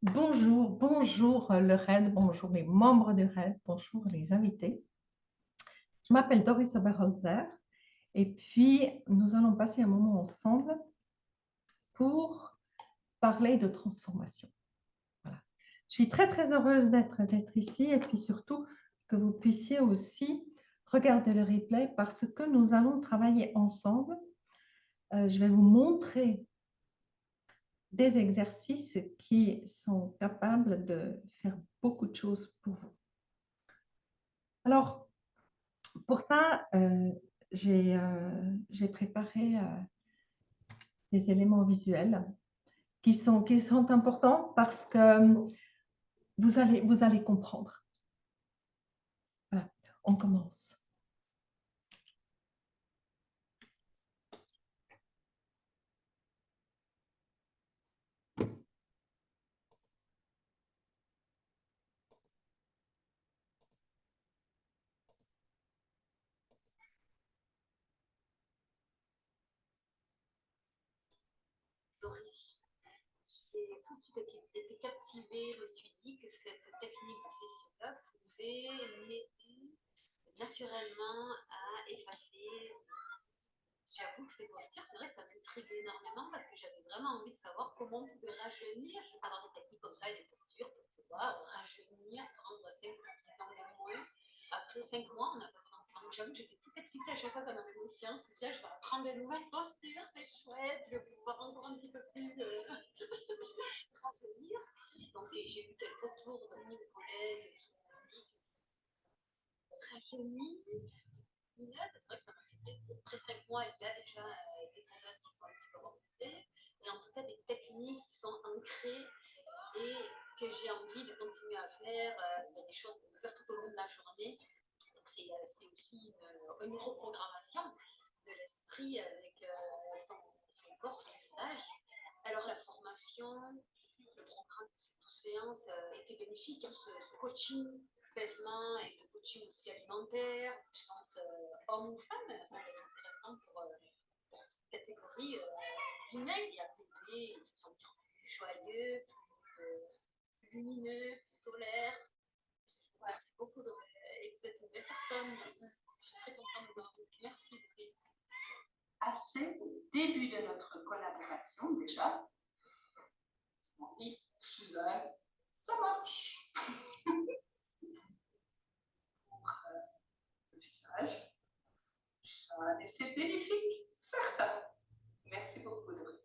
Bonjour, bonjour le RAID, bonjour les membres du RAID, bonjour les invités. Je m'appelle Doris Oberholzer et puis nous allons passer un moment ensemble pour parler de transformation. Voilà. Je suis très heureuse d'être ici et puis surtout que vous puissiez aussi regarder le replay parce que nous allons travailler ensemble. Je vais vous montrer des exercices qui sont capables de faire beaucoup de choses pour vous. Alors, pour ça, j'ai préparé des éléments visuels qui sont importants parce que vous allez comprendre. Voilà, on commence. Doris, j'ai tout de suite été captivée. Je me suis dit que cette technique de fessiota pouvait m'aider naturellement à effacer. J'avoue que ces postures, c'est vrai que ça m'intrigue énormément parce que j'avais vraiment envie de savoir comment on pouvait rajeunir. Je ne sais pas dans des techniques comme ça et des postures pour pouvoir rajeunir, prendre 5 ans de moins. Après 5 mois, on a passé ensemble. J'avoue que j'étais toute excitée à chaque fois qu'on avait nos séances. Déjà, je vais apprendre des nouvelles postures, c'est chouette. Je vais pouvoir encore un petit peu plus rajeunir. Donc, j'ai eu quelques retours de mes collègues qui m'ont dit que rajeunir. C'est vrai que ça m'a fait plaisir. Après 5 mois, il y a déjà des contacts qui sont un petit peu remontés. Et en tout cas, des techniques qui sont ancrées et que j'ai envie de continuer à faire. Il y a des choses qu'on peut faire tout au long de la journée. Donc, c'est aussi une reprogrammation de l'esprit avec son corps, son visage. Alors, la formation, le programme de cette séance était bénéfique. Ce coaching d'apaisement et de coaching aussi alimentaire, je pense, homme ou femme, ça va être intéressant pour toute catégorie d'humains et apaiser et se sentir plus joyeux, plus lumineux, plus solaire. Voilà, c'est beaucoup de. Et vous êtes une belle personne. Je suis très contente de vous avoir. Merci. Assez au début de notre collaboration déjà. Oui, Suzanne, ça marche. Pour le visage, ça a un effet bénéfique, certain. Merci beaucoup, Doris.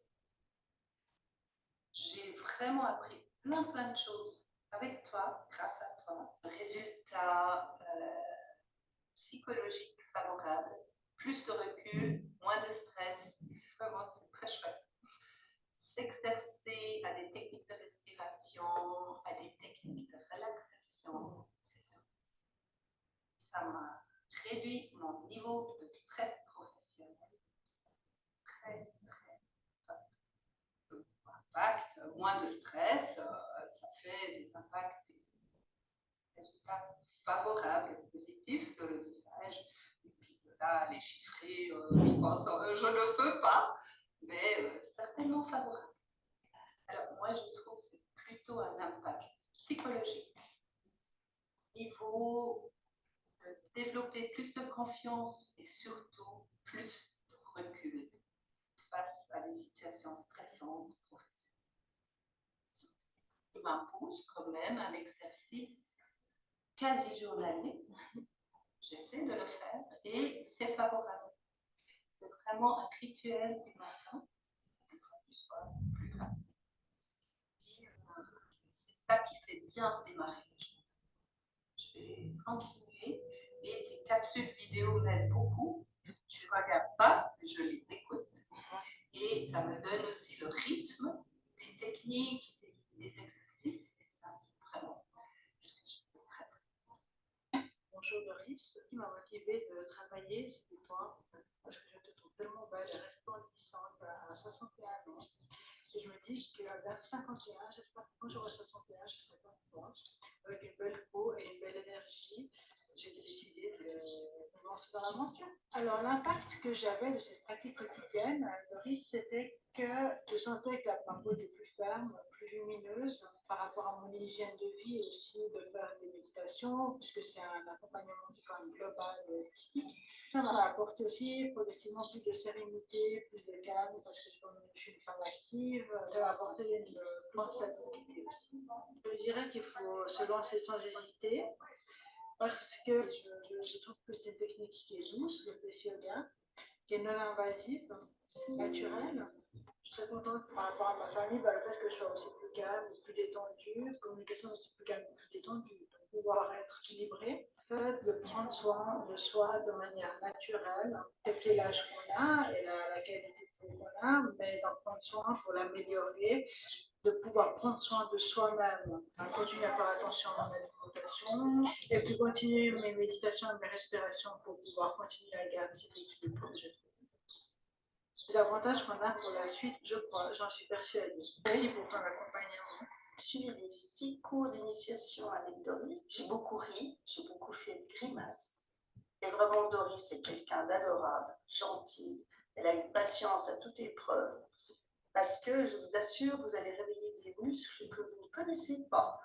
J'ai vraiment appris plein de choses avec toi, grâce à toi. Résultat psychologique favorable, plus de recul, moins de stress. Vraiment, c'est très chouette. S'exercer à des techniques de respiration, à des techniques de relaxation, c'est sûr. Ça m'a réduit mon niveau de stress professionnel. Très impact, moins de stress, ça fait des impacts, des résultats favorables, positifs sur le visage. Et puis là, les chiffrer, je pense, je ne peux pas, mais certainement favorable. Alors moi, je trouve que c'est plutôt un impact psychologique. Niveau de développer plus de confiance et surtout plus de recul face à des situations stressantes professionnelles. Il m'impose quand même un exercice quasi journalier. J'essaie de le faire et c'est favorable. C'est vraiment un rituel du matin, du soir, plus grave. C'est ça qui fait bien démarrer les journées. Je vais continuer et tes capsules vidéo m'aident beaucoup. Je ne les regarde pas, je les écoute et ça me donne aussi le rythme des techniques, des exercices et ça, c'est vraiment quelque chose de très très. Bonjour Doris, ce qui m'a motivée de travailler, c'était toi, parce que je te trouve tellement belle et resplendissante à 61 ans. Et je me dis qu'à 51, j'espère que quand j'aurai 61, je serai comme toi, avec une belle peau et une belle énergie. J'ai décidé de me lancer dans l'aventure. Alors, l'impact que j'avais de cette pratique quotidienne, Doris, c'était que je sentais que ma peau était plus ferme, plus lumineuse par rapport à mon hygiène de vie et aussi de faire des méditations, puisque c'est un accompagnement qui est quand même global et holistique. Ça m'a apporté aussi progressivement plus de sérénité, plus de calme, parce que je suis une femme active. Ça m'a apporté une grande stabilité aussi. Je dirais qu'il faut se lancer sans hésiter, parce que je trouve que c'est une technique qui est douce, le Face Yoga, qui est non invasive, naturelle. Je suis très contente par rapport à ma famille, le fait que je sois aussi plus calme, plus détendue, communication aussi plus calme, plus détendue, donc pouvoir être équilibré. Le fait de prendre soin de soi de manière naturelle, accepter l'âge qu'on a et la qualité de vie qu'on a, mais d'en prendre soin pour l'améliorer, de pouvoir prendre soin de soi-même, continuer à faire attention à mon alimentation, et puis continuer mes méditations et mes respirations pour pouvoir continuer à garder cet équilibre que je trouve. Les avantages qu'on a pour la suite, je crois, j'en suis persuadée. Merci pour ton accompagnement. J'ai suivi des 6 cours d'initiation avec Doris. J'ai beaucoup ri, j'ai beaucoup fait de grimaces. Et vraiment, Doris, c'est quelqu'un d'adorable, gentil. Elle a une patience à toute épreuve. Parce que, je vous assure, vous allez réveiller des muscles que vous ne connaissez pas.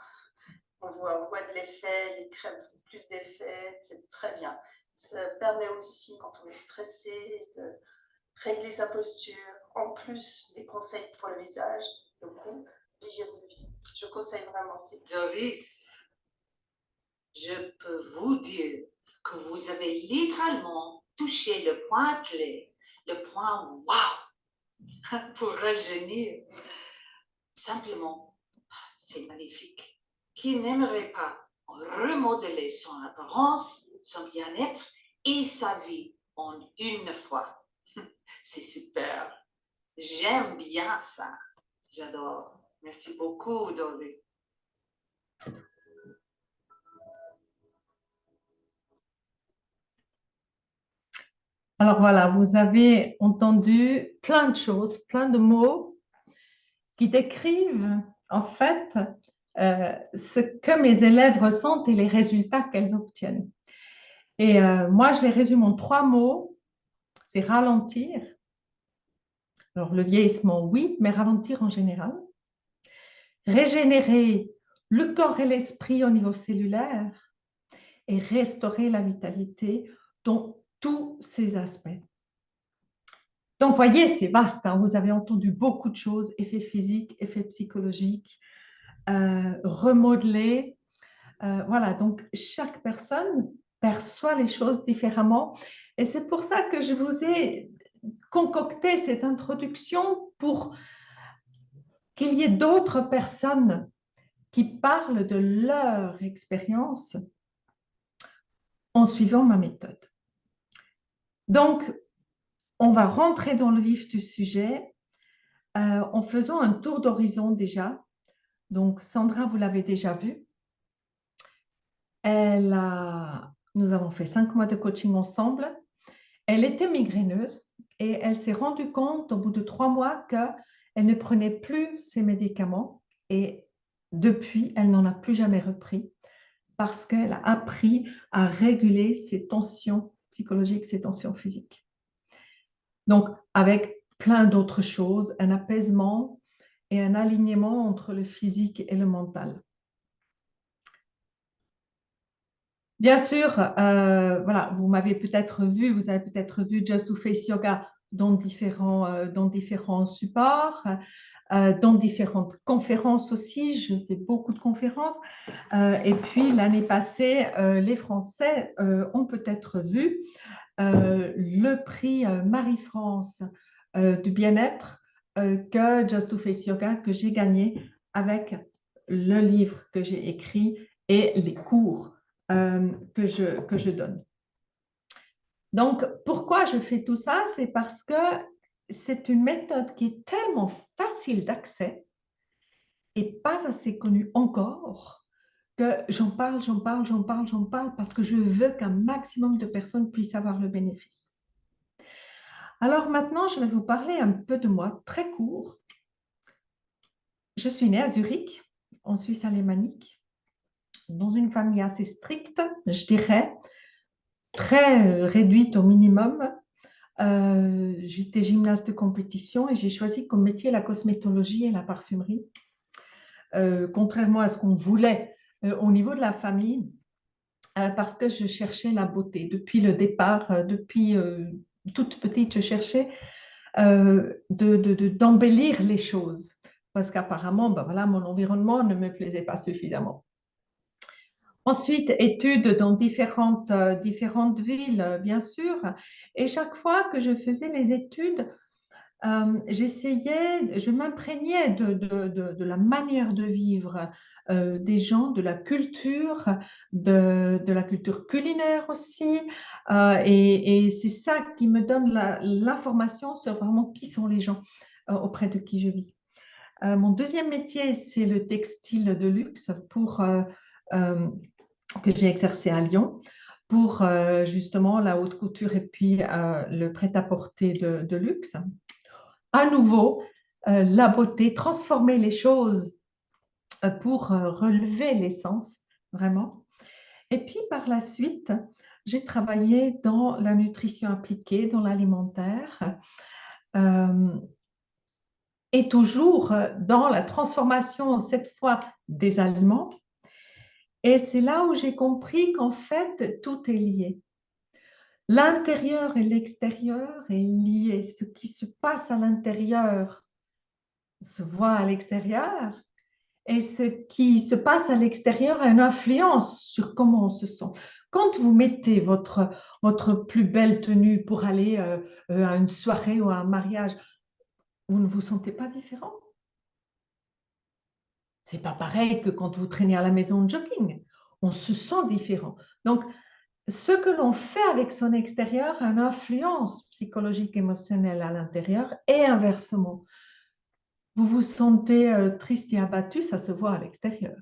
On voit de l'effet, les crèmes font plus d'effet, c'est très bien. Ça permet aussi, quand on est stressé, de régler sa posture, en plus des conseils pour le visage, le cou, l'hygiène de vie. Je conseille vraiment ces Doris, je peux vous dire que vous avez littéralement touché le point clé, le point wow pour rajeunir. Simplement, c'est magnifique. Qui n'aimerait pas remodeler son apparence, son bien-être et sa vie en une fois? C'est super. J'aime bien ça. J'adore. Merci beaucoup, Doris. Alors voilà, vous avez entendu plein de choses, plein de mots qui décrivent en fait ce que mes élèves ressentent et les résultats qu'elles obtiennent. Et moi, je les résume en 3 mots. C'est ralentir. Alors, le vieillissement, oui, mais ralentir en général. Régénérer le corps et l'esprit au niveau cellulaire et restaurer la vitalité dans tous ces aspects. Donc, voyez, c'est vaste. Hein. Vous avez entendu beaucoup de choses, effets physiques, effets psychologiques, remodeler. Voilà, donc chaque personne perçoit les choses différemment. Et c'est pour ça que je vous ai concocté cette introduction pour qu'il y ait d'autres personnes qui parlent de leur expérience en suivant ma méthode. Donc, on va rentrer dans le vif du sujet en faisant un tour d'horizon déjà. Donc, Sandra, vous l'avez déjà vu. Nous avons fait 5 mois de coaching ensemble. Elle était migraineuse et elle s'est rendue compte au bout de 3 mois qu'elle ne prenait plus ses médicaments et depuis, elle n'en a plus jamais repris parce qu'elle a appris à réguler ses tensions psychologiques, ses tensions physiques. Donc, avec plein d'autres choses, un apaisement et un alignement entre le physique et le mental. Bien sûr, voilà, vous m'avez peut-être vu, vous avez peut-être vu Just Do Face Yoga dans différents supports, dans différentes conférences aussi. Je fais beaucoup de conférences. Et puis, l'année passée, les Français ont peut-être vu le prix Marie-France du bien-être que Just Do Face Yoga, que j'ai gagné avec le livre que j'ai écrit et les cours que je donne. Donc, pourquoi je fais tout ça? C'est parce que c'est une méthode qui est tellement facile d'accès et pas assez connue encore que j'en parle parce que je veux qu'un maximum de personnes puissent avoir le bénéfice. Alors maintenant, je vais vous parler un peu de moi, très court. Je suis née à Zurich, en Suisse alémanique, dans une famille assez stricte, je dirais, très réduite au minimum. J'étais gymnaste de compétition et j'ai choisi comme métier la cosmétologie et la parfumerie. Contrairement à ce qu'on voulait au niveau de la famille, parce que je cherchais la beauté. Depuis le départ, depuis toute petite, je cherchais d'embellir les choses. Parce qu'apparemment, ben voilà, mon environnement ne me plaisait pas suffisamment. Ensuite, études dans différentes villes, bien sûr. Et chaque fois que je faisais les études, je m'imprégnais de la manière de vivre des gens, de la culture culinaire aussi. Et c'est ça qui me donne l'information sur vraiment qui sont les gens auprès de qui je vis. Mon deuxième métier, c'est le textile de luxe que j'ai exercé à Lyon pour justement la haute couture et puis le prêt-à-porter de luxe. À nouveau, la beauté, transformer les choses pour relever l'essence, vraiment. Et puis par la suite, j'ai travaillé dans la nutrition appliquée, dans l'alimentaire, et toujours dans la transformation, cette fois, des aliments. Et c'est là où j'ai compris qu'en fait, tout est lié. L'intérieur et l'extérieur est lié. Ce qui se passe à l'intérieur se voit à l'extérieur et ce qui se passe à l'extérieur a une influence sur comment on se sent. Quand vous mettez votre plus belle tenue pour aller à une soirée ou à un mariage, vous ne vous sentez pas différent. C'est pas pareil que quand vous traînez à la maison de jogging. On se sent différent. Donc, ce que l'on fait avec son extérieur a une influence psychologique, émotionnelle à l'intérieur et inversement. Vous vous sentez triste et abattu, ça se voit à l'extérieur.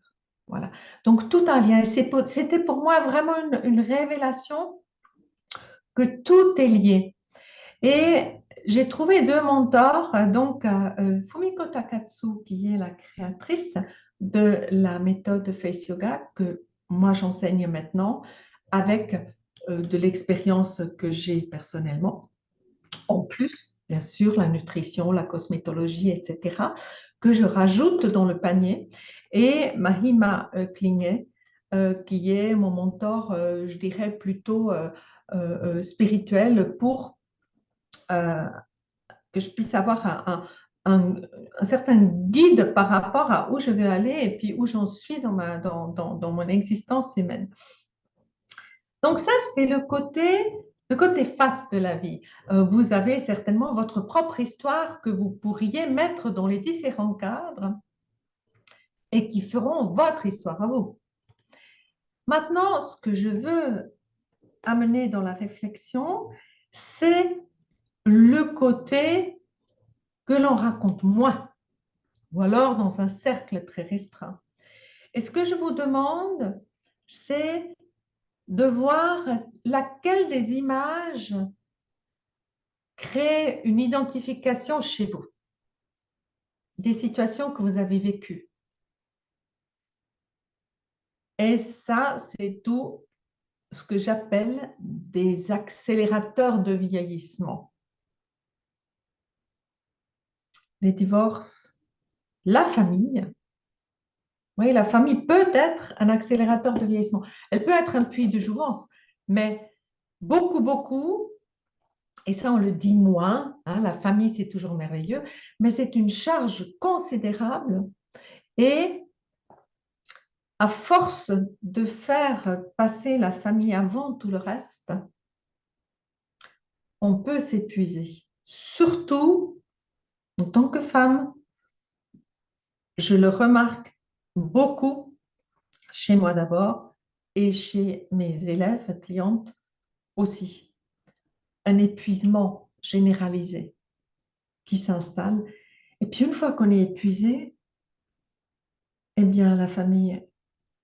Voilà. Donc, tout un lien. Et c'était pour moi vraiment une révélation que tout est lié. Et j'ai trouvé deux mentors, donc Fumiko Takatsu, qui est la créatrice de la méthode Face Yoga, que moi j'enseigne maintenant avec de l'expérience que j'ai personnellement. En plus, bien sûr, la nutrition, la cosmétologie, etc., que je rajoute dans le panier. Et Mahima Klinge, qui est mon mentor, je dirais plutôt spirituel, pour que je puisse avoir un certain guide par rapport à où je veux aller et puis où j'en suis dans mon existence humaine. Donc ça, c'est le côté face de la vie. Vous avez certainement votre propre histoire que vous pourriez mettre dans les différents cadres et qui feront votre histoire à vous. Maintenant, ce que je veux amener dans la réflexion, c'est le côté que l'on raconte moins, ou alors dans un cercle très restreint. Et ce que je vous demande, c'est de voir laquelle des images crée une identification chez vous, des situations que vous avez vécues. Et ça, c'est tout ce que j'appelle des accélérateurs de vieillissement. Les divorces, la famille. Oui, la famille peut être un accélérateur de vieillissement. Elle peut être un puits de jouvence, mais beaucoup, et ça on le dit moins, hein, la famille c'est toujours merveilleux, mais c'est une charge considérable et à force de faire passer la famille avant tout le reste, on peut s'épuiser. Surtout en tant que femme, je le remarque beaucoup chez moi d'abord et chez mes élèves, clientes aussi. Un épuisement généralisé qui s'installe. Et puis une fois qu'on est épuisé, eh bien la famille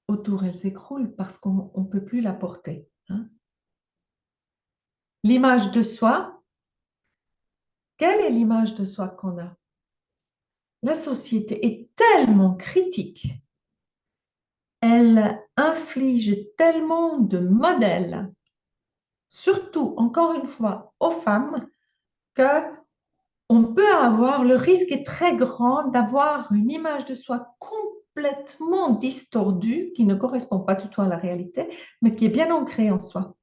autour, elle s'écroule parce qu'on ne peut plus la porter. Hein. L'image de soi, quelle est l'image de soi qu'on a? La société est tellement critique, elle inflige tellement de modèles surtout, encore une fois, aux femmes, que on peut avoir, le risque est très grand d'avoir une image de soi complètement distordue, qui ne correspond pas du tout à la réalité, mais qui est bien ancrée en soi.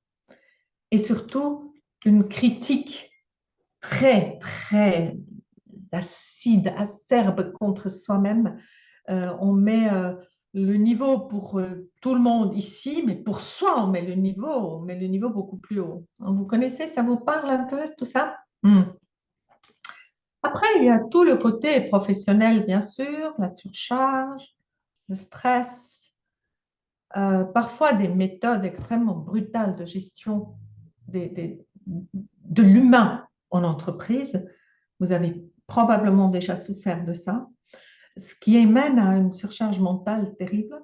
Et surtout, une critique très, très acide, acerbe contre soi-même. On met le niveau pour tout le monde ici, mais pour soi, on met le niveau beaucoup plus haut. Vous connaissez, ça vous parle un peu, tout ça? Après, il y a tout le côté professionnel, bien sûr, la surcharge, le stress, parfois des méthodes extrêmement brutales de gestion de l'humain en entreprise. Vous avez probablement déjà souffert de ça, ce qui mène à une surcharge mentale terrible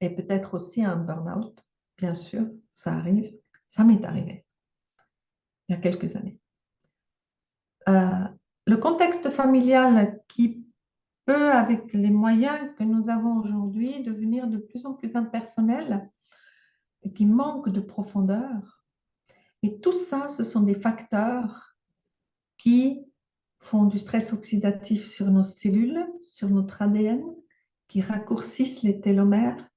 et peut-être aussi à un burn-out, bien sûr, ça arrive. Ça m'est arrivé il y a quelques années. Le contexte familial qui peut, avec les moyens que nous avons aujourd'hui, devenir de plus en plus impersonnel et qui manque de profondeur. Et tout ça, ce sont des facteurs qui font du stress oxydatif sur nos cellules, sur notre ADN, qui raccourcissent les télomères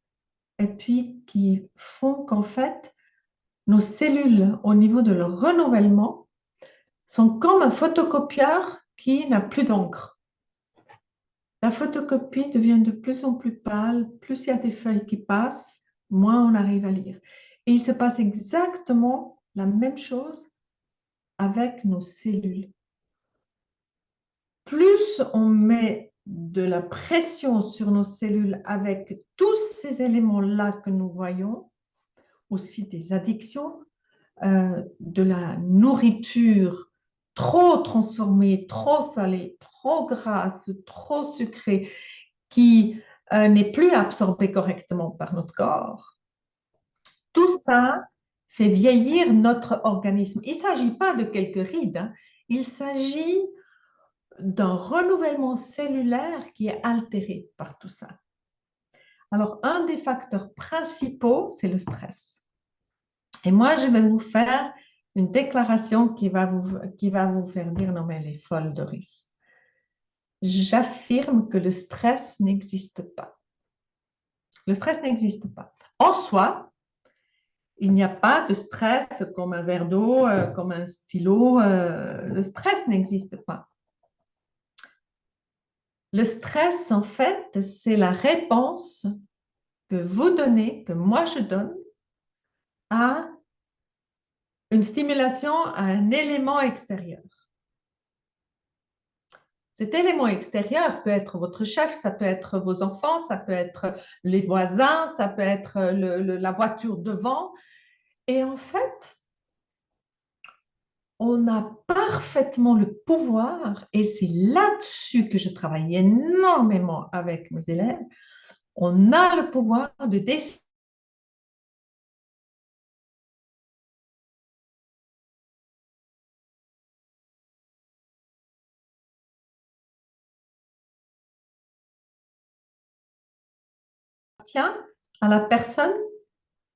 et puis qui font qu'en fait, nos cellules, au niveau de leur renouvellement, sont comme un photocopieur qui n'a plus d'encre. La photocopie devient de plus en plus pâle, plus il y a des feuilles qui passent, moins on arrive à lire. Et il se passe exactement la même chose avec nos cellules. Plus on met de la pression sur nos cellules avec tous ces éléments-là que nous voyons, aussi des addictions, de la nourriture trop transformée, trop salée, trop grasse, trop sucrée, qui n'est plus absorbée correctement par notre corps. Tout ça fait vieillir notre organisme. Il ne s'agit pas de quelques rides, hein. Il s'agit d'un renouvellement cellulaire qui est altéré par tout ça. Alors, un des facteurs principaux, c'est le stress. Et moi, je vais vous faire une déclaration qui va vous faire dire non, mais elle est folle, Doris. J'affirme que le stress n'existe pas. Le stress n'existe pas. En soi, il n'y a pas de stress comme un verre d'eau, comme un stylo. Le stress n'existe pas. Le stress, en fait, c'est la réponse que vous donnez, que moi je donne, à une stimulation, à un élément extérieur. Cet élément extérieur peut être votre chef, ça peut être vos enfants, ça peut être les voisins, ça peut être la voiture devant. Et en fait, on a parfaitement le pouvoir, et c'est là-dessus que je travaille énormément avec mes élèves, on a le pouvoir de décider à la personne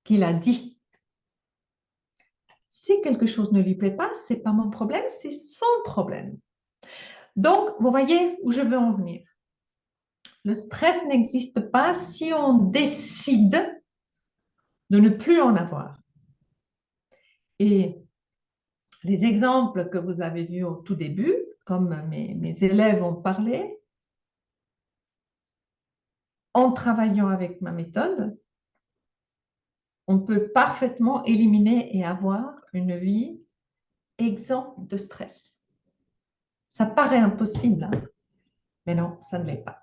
qui l'a dit. Si quelque chose ne lui plaît pas, ce n'est pas mon problème, c'est son problème. Donc, vous voyez où je veux en venir. Le stress n'existe pas si on décide de ne plus en avoir. Et les exemples que vous avez vus au tout début, comme mes élèves ont parlé, en travaillant avec ma méthode, on peut parfaitement éliminer et avoir une vie exempte de stress. Ça paraît impossible, hein? Mais non, ça ne l'est pas.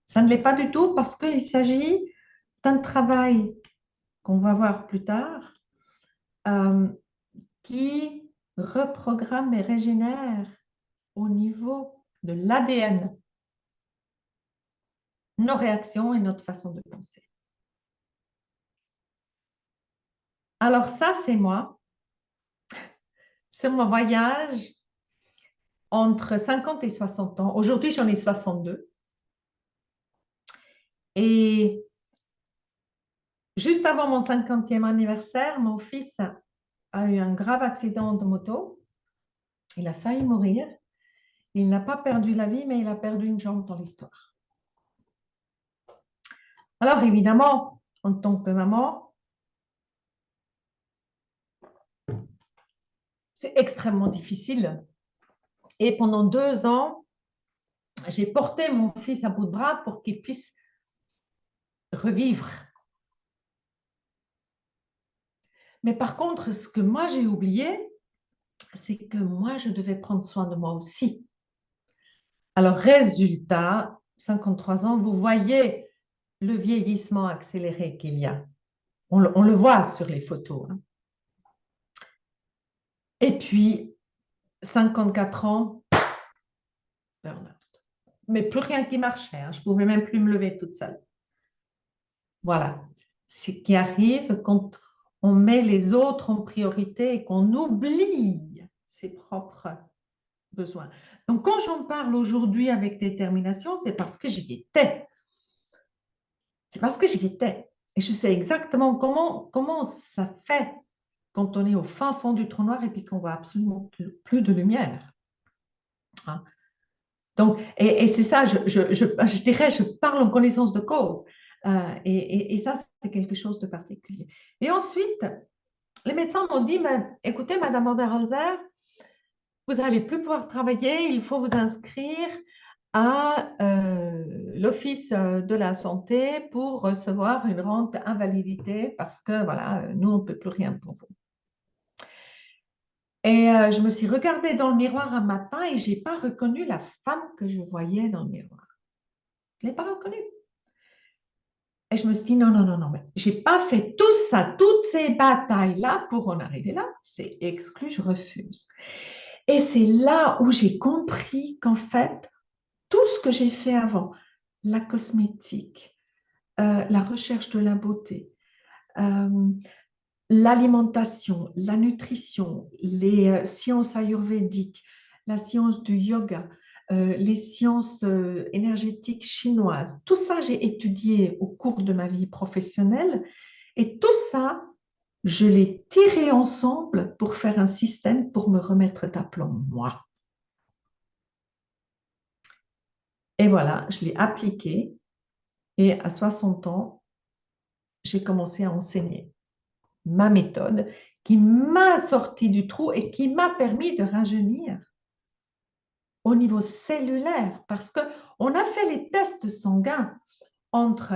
Ça ne l'est pas du tout parce qu'il s'agit d'un travail qu'on va voir plus tard qui reprogramme et régénère au niveau de l'ADN nos réactions et notre façon de penser. Alors ça, c'est moi. C'est mon voyage entre 50 et 60 ans. Aujourd'hui, j'en ai 62. Et juste avant mon 50e anniversaire, mon fils a eu un grave accident de moto. Il a failli mourir. Il n'a pas perdu la vie, mais il a perdu une jambe dans l'histoire. Alors, évidemment, en tant que maman, c'est extrêmement difficile. Et pendant 2 ans, j'ai porté mon fils à bout de bras pour qu'il puisse revivre. Mais par contre, ce que moi j'ai oublié, c'est que moi, je devais prendre soin de moi aussi. Alors, résultat, 53 ans, vous voyez le vieillissement accéléré qu'il y a. On le voit sur les photos. Hein. Et puis, 54 ans, burn-out. Mais plus rien qui marchait. Hein. Je ne pouvais même plus me lever toute seule. Voilà. Ce qui arrive quand on met les autres en priorité et qu'on oublie ses propres besoins. Donc, quand j'en parle aujourd'hui avec détermination, c'est parce que j'y étais. C'est parce que j'y étais. Et je sais exactement comment ça fait quand on est au fin fond du trou noir et puis qu'on voit absolument plus de lumière. Hein? Donc, et c'est ça, je dirais, je parle en connaissance de cause. Et ça, c'est quelque chose de particulier. Et ensuite, les médecins m'ont dit, écoutez, Madame Oberholzer, vous n'allez plus pouvoir travailler, il faut vous inscrire à l'Office de la santé pour recevoir une rente invalidité parce que, voilà, nous, on ne peut plus rien pour vous. Et je me suis regardée dans le miroir un matin et je n'ai pas reconnu la femme que je voyais dans le miroir. Je ne l'ai pas reconnue. Et je me suis dit, non, non, non, non, mais je n'ai pas fait tout ça, toutes ces batailles-là pour en arriver là. C'est exclu, je refuse. Et c'est là où j'ai compris qu'en fait, tout ce que j'ai fait avant, la cosmétique, la recherche de la beauté, l'alimentation, la nutrition, les sciences ayurvédiques, la science du yoga, les sciences énergétiques chinoises, tout ça, j'ai étudié au cours de ma vie professionnelle et tout ça, je l'ai tiré ensemble pour faire un système pour me remettre d'aplomb, moi. Et voilà, je l'ai appliqué et à 60 ans, j'ai commencé à enseigner ma méthode qui m'a sorti du trou et qui m'a permis de rajeunir au niveau cellulaire parce qu'on a fait les tests sanguins entre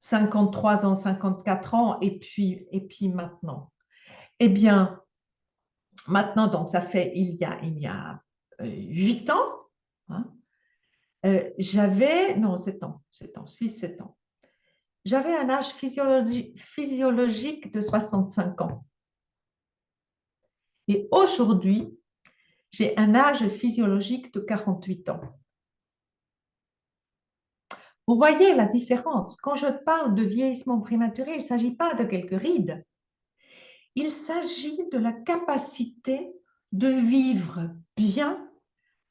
53 ans, 54 ans et puis maintenant. Eh bien, maintenant, donc ça fait il y a 8 ans, hein, j'avais, non, 7 ans, 6, 7 ans. J'avais un âge physiologique de 65 ans. Et aujourd'hui, j'ai un âge physiologique de 48 ans. Vous voyez la différence. Quand je parle de vieillissement prématuré, il ne s'agit pas de quelques rides. Il s'agit de la capacité de vivre bien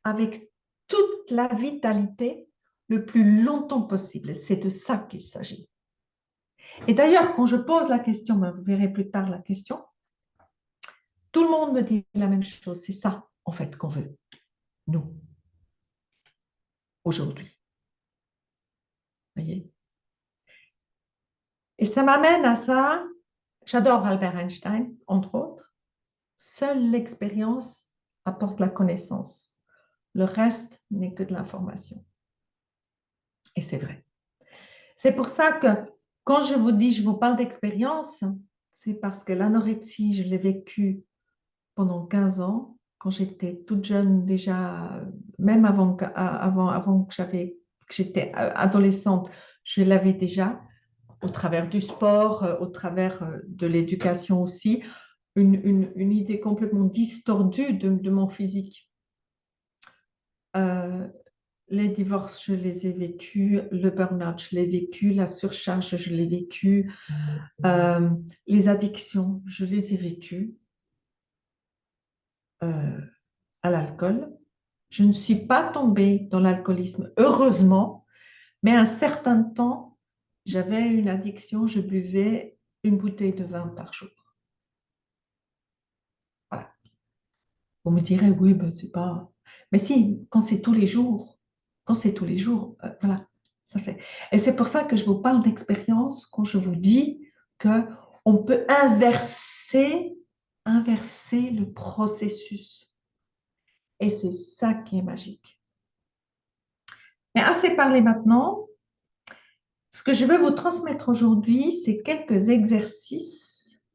avec toute la vitalité le plus longtemps possible. C'est de ça qu'il s'agit. Et d'ailleurs, quand je pose la question, vous verrez plus tard la question, tout le monde me dit la même chose. C'est ça, en fait, qu'on veut, nous, aujourd'hui. Vous voyez? Et ça m'amène à ça. J'adore Albert Einstein, entre autres. Seule l'expérience apporte la connaissance. Le reste n'est que de l'information. Et c'est vrai. C'est pour ça que quand je vous dis, je vous parle d'expérience, c'est parce que l'anorexie, je l'ai vécue pendant 15 ans, quand j'étais toute jeune déjà, même avant que j'étais adolescente, je l'avais déjà, au travers du sport, au travers de l'éducation aussi, une idée complètement distordue de mon physique. Les divorces, je les ai vécus, le burn-out, je l'ai vécu, la surcharge, je l'ai vécu, les addictions, je les ai vécues à l'alcool. Je ne suis pas tombée dans l'alcoolisme, heureusement, mais à un certain temps, j'avais une addiction, je buvais une bouteille de vin par jour. Vous me direz, oui, ben, c'est pas... Mais si, quand c'est tous les jours, voilà, ça fait. Et c'est pour ça que je vous parle d'expérience quand je vous dis que on peut inverser le processus. Et c'est ça qui est magique. Mais assez parlé maintenant. Ce que je veux vous transmettre aujourd'hui, c'est quelques exercices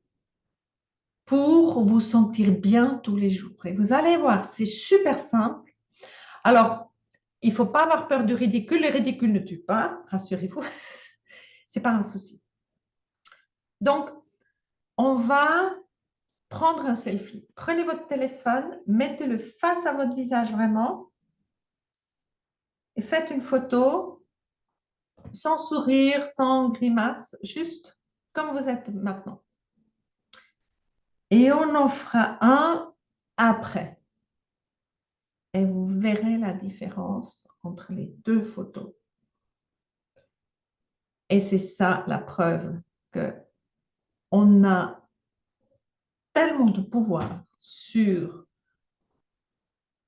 pour vous sentir bien tous les jours. Et vous allez voir, c'est super simple. Alors, il ne faut pas avoir peur du ridicule. Le ridicule ne tue pas, rassurez-vous. Ce n'est pas un souci. Donc, on va prendre un selfie. Prenez votre téléphone, mettez-le face à votre visage vraiment et faites une photo sans sourire, sans grimace, juste comme vous êtes maintenant. Et on en fera un après. Et vous verrez la différence entre les deux photos. Et c'est ça la preuve que on a tellement de pouvoir sur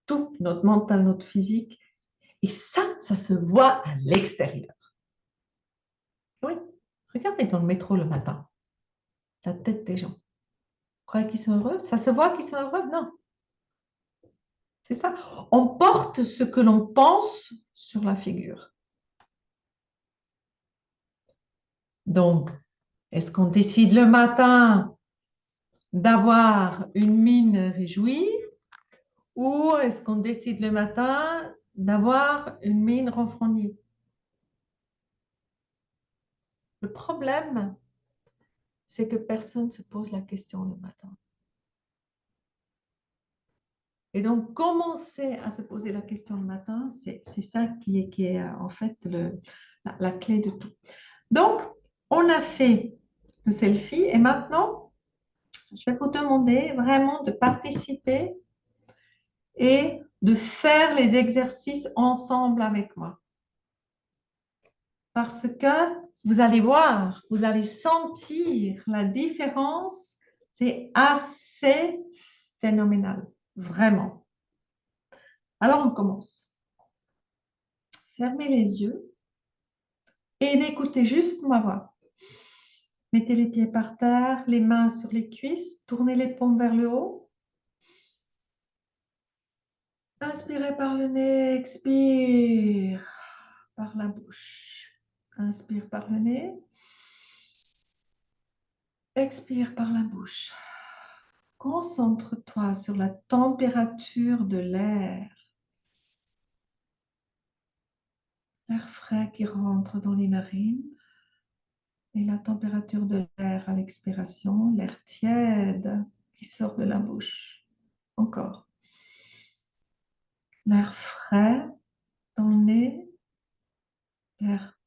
tout notre mental, notre physique. Et ça se voit à l'extérieur. Oui, regardez dans le métro le matin, la tête des gens. Vous croyez qu'ils sont heureux? Ça se voit qu'ils sont heureux? Non. C'est ça. On porte ce que l'on pense sur la figure. Donc, est-ce qu'on décide le matin d'avoir une mine réjouie ou est-ce qu'on décide le matin d'avoir une mine renfrognée? Le problème, c'est que personne ne se pose la question le matin. Et donc, commencer à se poser la question le matin, c'est ça qui est en fait la clé de tout. Donc, on a fait le selfie et maintenant, je vais vous demander vraiment de participer et de faire les exercices ensemble avec moi. Parce que vous allez voir, vous allez sentir la différence. C'est assez phénoménal, vraiment. Alors, on commence. Fermez les yeux et écoutez juste ma voix. Mettez les pieds par terre, les mains sur les cuisses, tournez les paumes vers le haut. Inspirez par le nez, expire par la bouche. Inspire par le nez. Expire par la bouche. Concentre-toi sur la température de l'air. L'air frais qui rentre dans les narines et la température de l'air à l'expiration, l'air tiède qui sort de la bouche. Encore. L'air frais dans le nez, l'air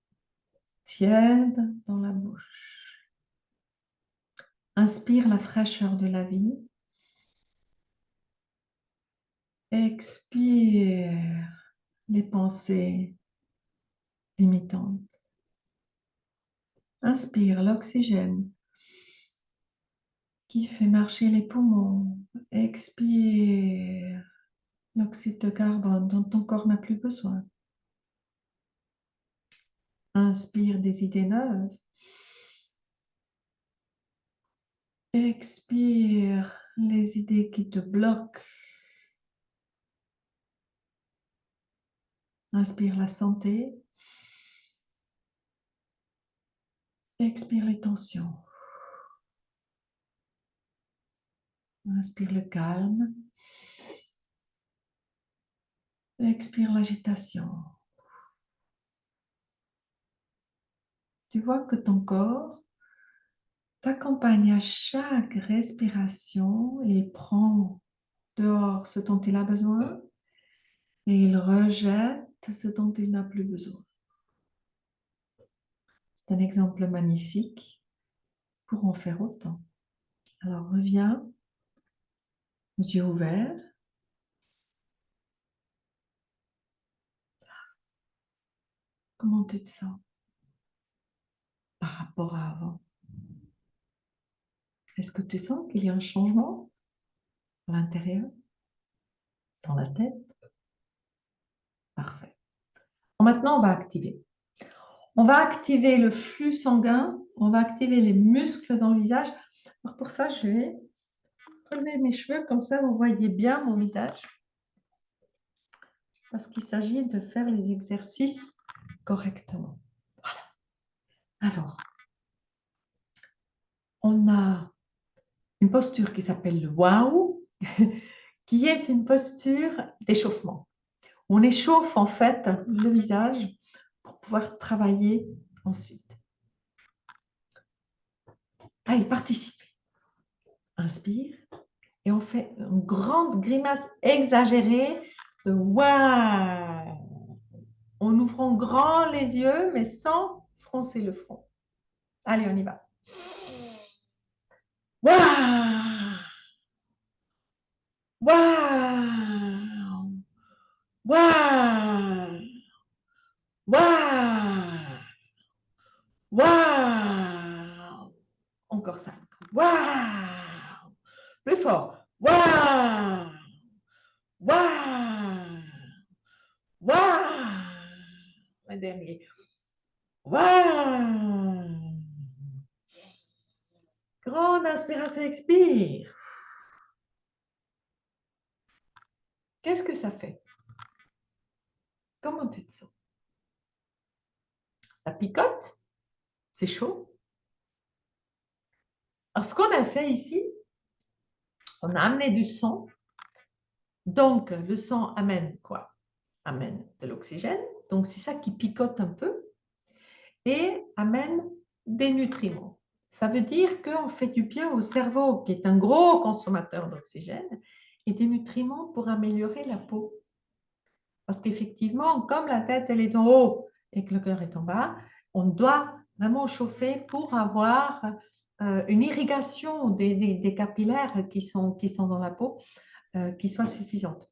tiède dans la bouche. Inspire la fraîcheur de la vie. Expire les pensées limitantes. Inspire l'oxygène qui fait marcher les poumons. Expire l'oxyde de carbone dont ton corps n'a plus besoin. Inspire des idées neuves. Expire les idées qui te bloquent. Inspire la santé. Expire les tensions. Inspire le calme. Expire l'agitation. Tu vois que ton corps t'accompagne à chaque respiration et il prend dehors ce dont il a besoin et il rejette ce dont il n'a plus besoin. C'est un exemple magnifique pour en faire autant. Alors reviens, yeux ouverts. Comment tu te sens par rapport à avant? Est-ce que tu sens qu'il y a un changement à l'intérieur? dans la tête. Parfait. Maintenant, on va activer. On va activer le flux sanguin, on va activer les muscles dans le visage. Alors pour ça, je vais relever mes cheveux, comme ça vous voyez bien mon visage. Parce qu'il s'agit de faire les exercices correctement. Voilà. Alors, on a une posture qui s'appelle le wow, qui est une posture d'échauffement. On échauffe en fait le visage pour pouvoir travailler ensuite. Allez, participez. Inspire et on fait une grande grimace exagérée de waouh, en ouvrant grand les yeux mais sans froncer le front. Allez, on y va. Waouh! Waouh! Waouh! Waouh! Waouh! Encore ça. Waouh! Plus fort. Waouh! Waouh! Waouh! Un dernier. Waouh! Grande inspiration, expire. Qu'est-ce que ça fait? Comment tu te sens? Ça picote? C'est chaud? Alors, ce qu'on a fait ici, on a amené du sang. Donc, le sang amène quoi? Amène de l'oxygène. Donc, c'est ça qui picote un peu et amène des nutriments. Ça veut dire qu'on fait du bien au cerveau, qui est un gros consommateur d'oxygène, et des nutriments pour améliorer la peau. Parce qu'effectivement, comme la tête elle est en haut et que le cœur est en bas, on doit vraiment chauffer pour avoir une irrigation des capillaires qui sont dans la peau qui soit suffisante.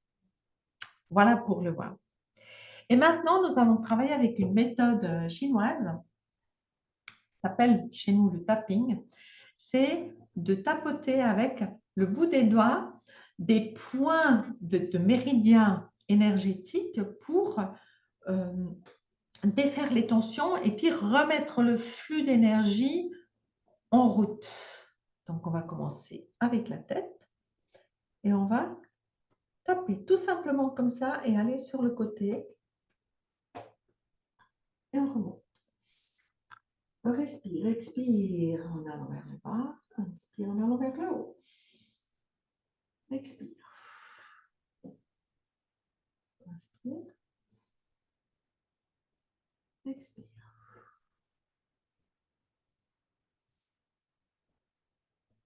Voilà pour le wow. Et maintenant, nous allons travailler avec une méthode chinoise, ça s'appelle chez nous le tapping. C'est de tapoter avec le bout des doigts des points de méridien énergétique pour défaire les tensions et puis remettre le flux d'énergie en route. Donc, on va commencer avec la tête et on va taper tout simplement comme ça et aller sur le côté et on remonte. Respire, expire en allant vers le bas, inspire en allant vers le haut. Expire. Inspire. Expire.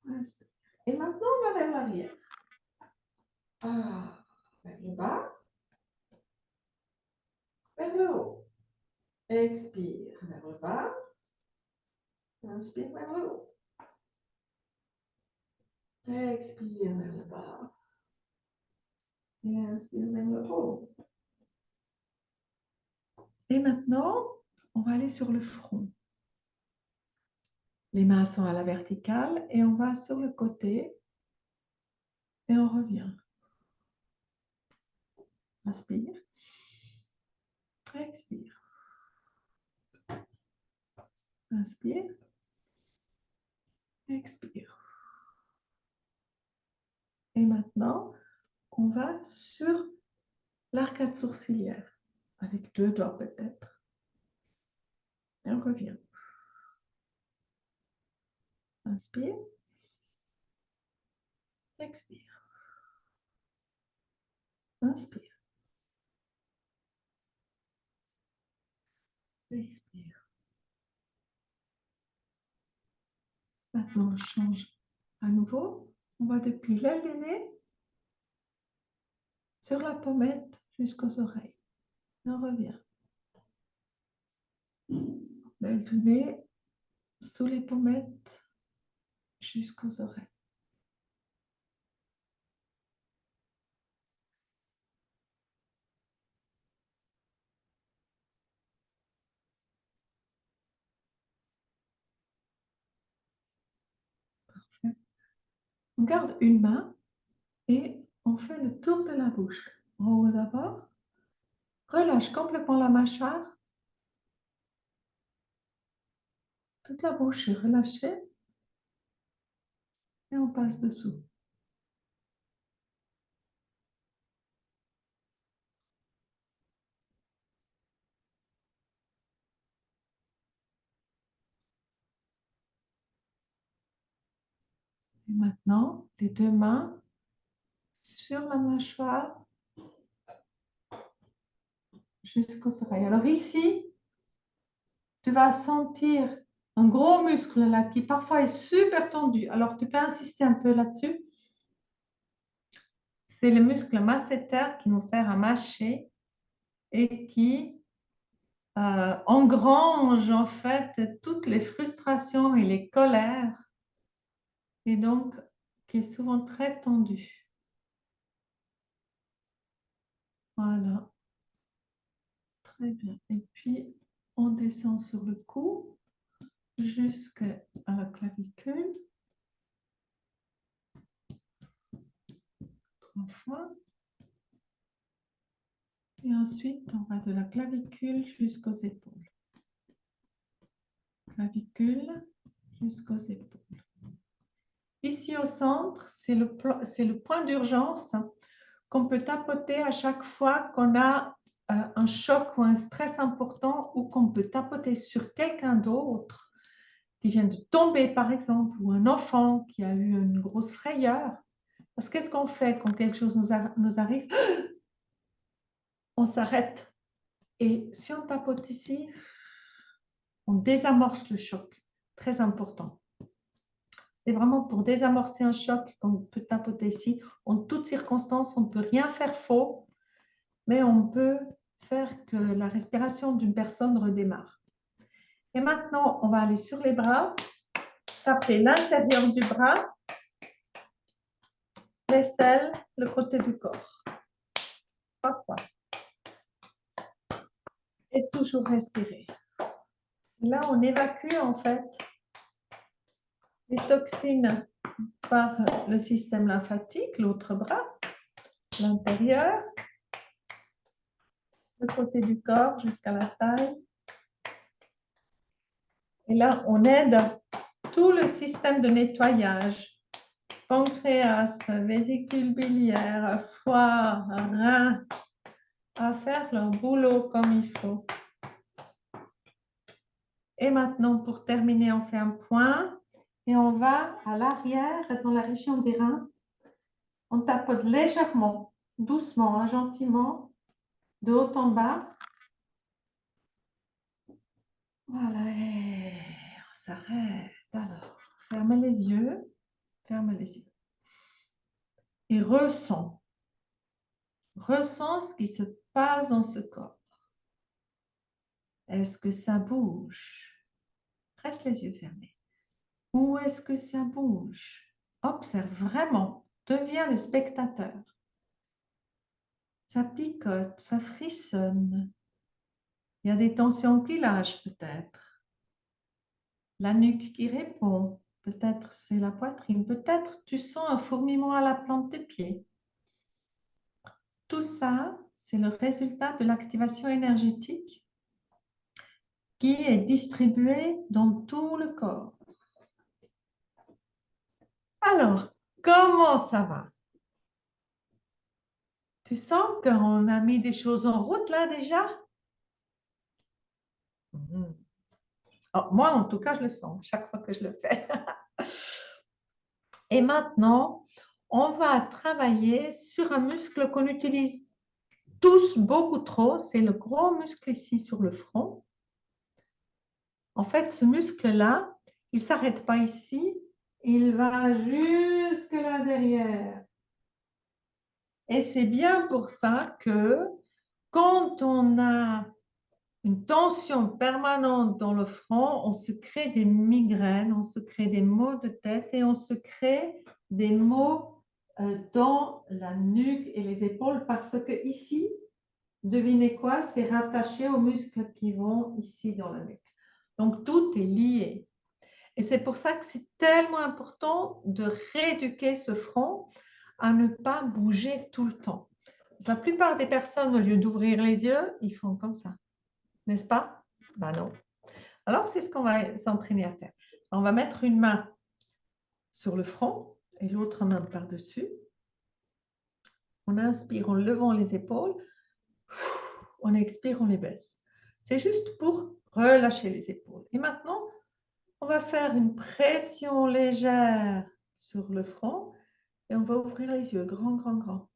Inspire. Et maintenant, on va vers l'arrière. Vers le bas, vers le haut. Expire vers le bas. Inspire vers le haut. Expire vers le bas. Et inspire vers le haut. Et maintenant, on va aller sur le front. Les mains sont à la verticale et on va sur le côté et on revient. Inspire. Expire. Inspire. Expire. Et maintenant, on va sur l'arcade sourcilière, avec 2 doigts peut-être. Et on revient. Inspire. Expire. Inspire. Expire. Maintenant, on change à nouveau. On va depuis l'aile du nez sur la pommette jusqu'aux oreilles. Et on revient. L'aile du nez sous les pommettes jusqu'aux oreilles. Parfait. On garde une main et on fait le tour de la bouche. En haut d'abord. Relâche complètement la mâchoire. Toute la bouche est relâchée. Et on passe dessous. Et maintenant, les deux mains sur la mâchoire jusqu'aux oreilles. Alors ici, tu vas sentir un gros muscle là qui parfois est super tendu. Alors tu peux insister un peu là-dessus. C'est le muscle masséter qui nous sert à mâcher et qui engrange en fait toutes les frustrations et les colères et donc qui est souvent très tendu. Voilà, très bien. Et puis on descend sur le cou jusqu'à la clavicule. 3 fois. Et ensuite, on va de la clavicule jusqu'aux épaules. Clavicule jusqu'aux épaules. Ici au centre, c'est le point d'urgence qu'on peut tapoter à chaque fois qu'on a un choc ou un stress important ou qu'on peut tapoter sur quelqu'un d'autre qui vient de tomber, par exemple, ou un enfant qui a eu une grosse frayeur. Parce qu'est-ce qu'on fait quand quelque chose nous arrive? On s'arrête. Et si on tapote ici, on désamorce le choc. Très important. C'est vraiment pour désamorcer un choc qu'on peut tapoter ici. En toutes circonstances, on ne peut rien faire faux, mais on peut faire que la respiration d'une personne redémarre. Et maintenant, on va aller sur les bras, taper l'intérieur du bras, l'aisselle, le côté du corps. 3 fois. Et toujours respirer. Là, on évacue en fait les toxines par le système lymphatique, l'autre bras, l'intérieur, le côté du corps jusqu'à la taille. Et là, on aide tout le système de nettoyage, pancréas, vésicule biliaire, foie, rein, à faire leur boulot comme il faut. Et maintenant, pour terminer, on fait un point et on va à l'arrière, dans la région des reins. On tapote légèrement, doucement, hein, gentiment, de haut en bas. Voilà, et on s'arrête. Alors, ferme les yeux. Ferme les yeux. Et ressens. Ressens ce qui se passe dans ce corps. Est-ce que ça bouge? Reste les yeux fermés. Où est-ce que ça bouge? Observe vraiment. Deviens le spectateur. Ça picote, ça frissonne. Il y a des tensions qui lâchent peut-être. La nuque qui répond. Peut-être c'est la poitrine. Peut-être tu sens un fourmillement à la plante des pieds. Tout ça, c'est le résultat de l'activation énergétique qui est distribuée dans tout le corps. Alors, comment ça va? Tu sens qu'on a mis des choses en route là déjà? Oh, moi, en tout cas, je le sens chaque fois que je le fais. Et maintenant, on va travailler sur un muscle qu'on utilise tous beaucoup trop. C'est le gros muscle ici sur le front. En fait, ce muscle-là, il ne s'arrête pas ici. Il va jusque là derrière. Et c'est bien pour ça que quand on a une tension permanente dans le front, on se crée des migraines, on se crée des maux de tête et on se crée des maux dans la nuque et les épaules parce que ici, devinez quoi, c'est rattaché aux muscles qui vont ici dans la nuque. Donc, tout est lié. Et c'est pour ça que c'est tellement important de rééduquer ce front à ne pas bouger tout le temps. La plupart des personnes, au lieu d'ouvrir les yeux, ils font comme ça. N'est-ce pas? Ben non. Alors, c'est ce qu'on va s'entraîner à faire. On va mettre une main sur le front et l'autre main par-dessus. On inspire en levant les épaules. On expire, on les baisse. C'est juste pour relâcher les épaules. Et maintenant, on va faire une pression légère sur le front et on va ouvrir les yeux grand, grand, grand,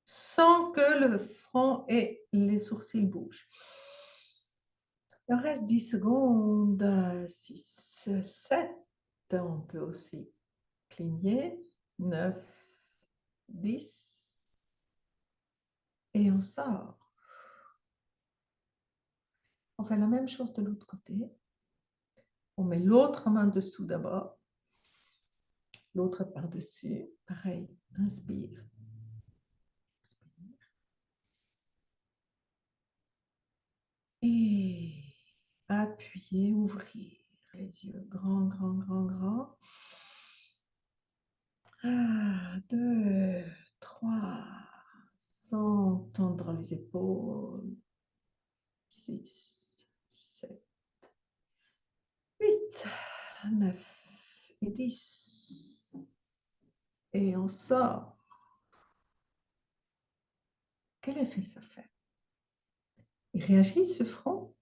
sans que le front et les sourcils bougent. Il reste 10 secondes. 6, 7. On peut aussi cligner. 9, 10. Et on sort. On fait la même chose de l'autre côté. On met l'autre main dessous d'abord. L'autre par-dessus. Pareil. Inspire. Expire. Et appuyer, ouvrir les yeux. Grand, grand, grand, grand. 2, 3. Sans tendre les épaules. 6, 7, 8, 9 et 10. Et on sort. Quel effet ça fait? Il réagit ce front?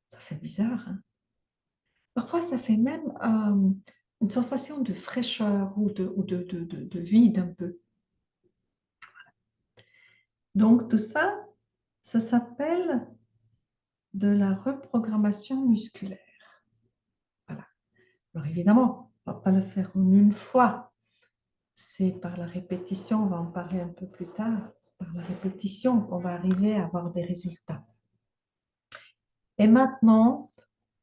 Ça fait bizarre, hein? Parfois, ça fait même une sensation de fraîcheur ou de vide un peu. Donc, tout ça, ça s'appelle de la reprogrammation musculaire. Voilà. Alors, évidemment, on ne va pas le faire en une fois. C'est par la répétition, on va en parler un peu plus tard, c'est par la répétition qu'on va arriver à avoir des résultats. Et maintenant,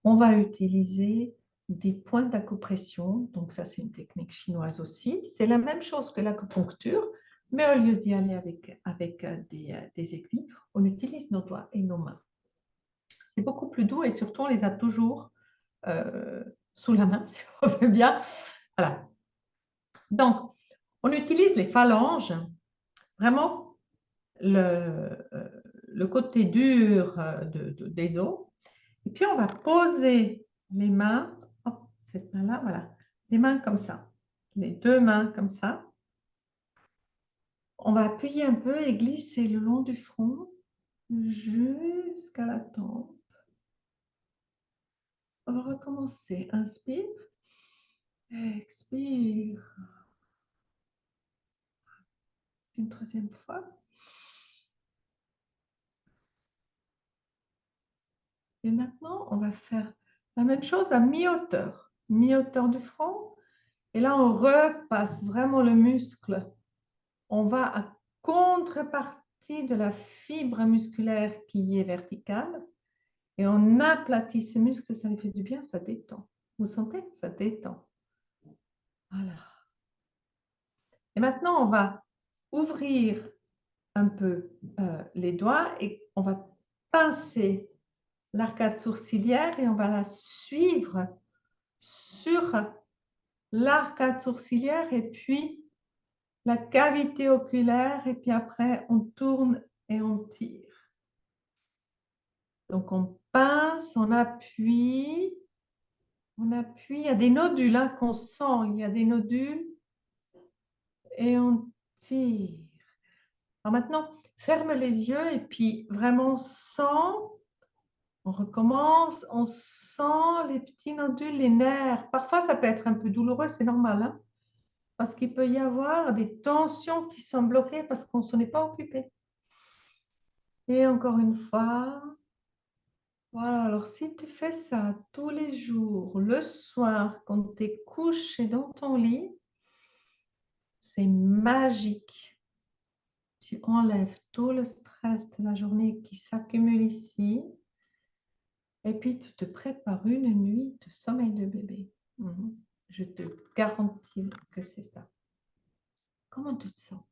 on va utiliser des points d'acupression. Donc ça, c'est une technique chinoise aussi. C'est la même chose que l'acupuncture, mais au lieu d'y aller avec des aiguilles, on utilise nos doigts et nos mains. C'est beaucoup plus doux et surtout, on les a toujours sous la main, si on veut bien. Voilà. Donc, on utilise les phalanges, vraiment le côté dur des os. Et puis, on va poser les mains, hop, cette main-là, voilà, les mains comme ça, les deux mains comme ça. On va appuyer un peu et glisser le long du front jusqu'à la tempe. On va recommencer. Inspire, expire. Une troisième fois. Et maintenant, on va faire la même chose à mi-hauteur du front. Et là, on repasse vraiment le muscle. On va à contrepartie de la fibre musculaire qui est verticale. Et on aplatit ce muscle, ça lui fait du bien, ça détend. Vous sentez? Ça détend. Voilà. Et maintenant, on va ouvrir un peu les doigts et on va pincer l'arcade sourcilière et on va la suivre sur l'arcade sourcilière et puis la cavité oculaire et puis après on tourne et on tire. Donc on pince, on appuie, il y a des nodules hein, qu'on sent, il y a des nodules et on tire. Alors maintenant, ferme les yeux et puis vraiment on recommence, on sent les petits nodules, les nerfs. Parfois ça peut être un peu douloureux, c'est normal, hein, parce qu'il peut y avoir des tensions qui sont bloquées parce qu'on ne s'en est pas occupé. Et encore une fois, voilà, alors si tu fais ça tous les jours, le soir, quand tu es couché dans ton lit, c'est magique. Tu enlèves tout le stress de la journée qui s'accumule ici et puis tu te prépares une nuit de sommeil de bébé. Je te garantis que c'est ça. Comment tu te sens?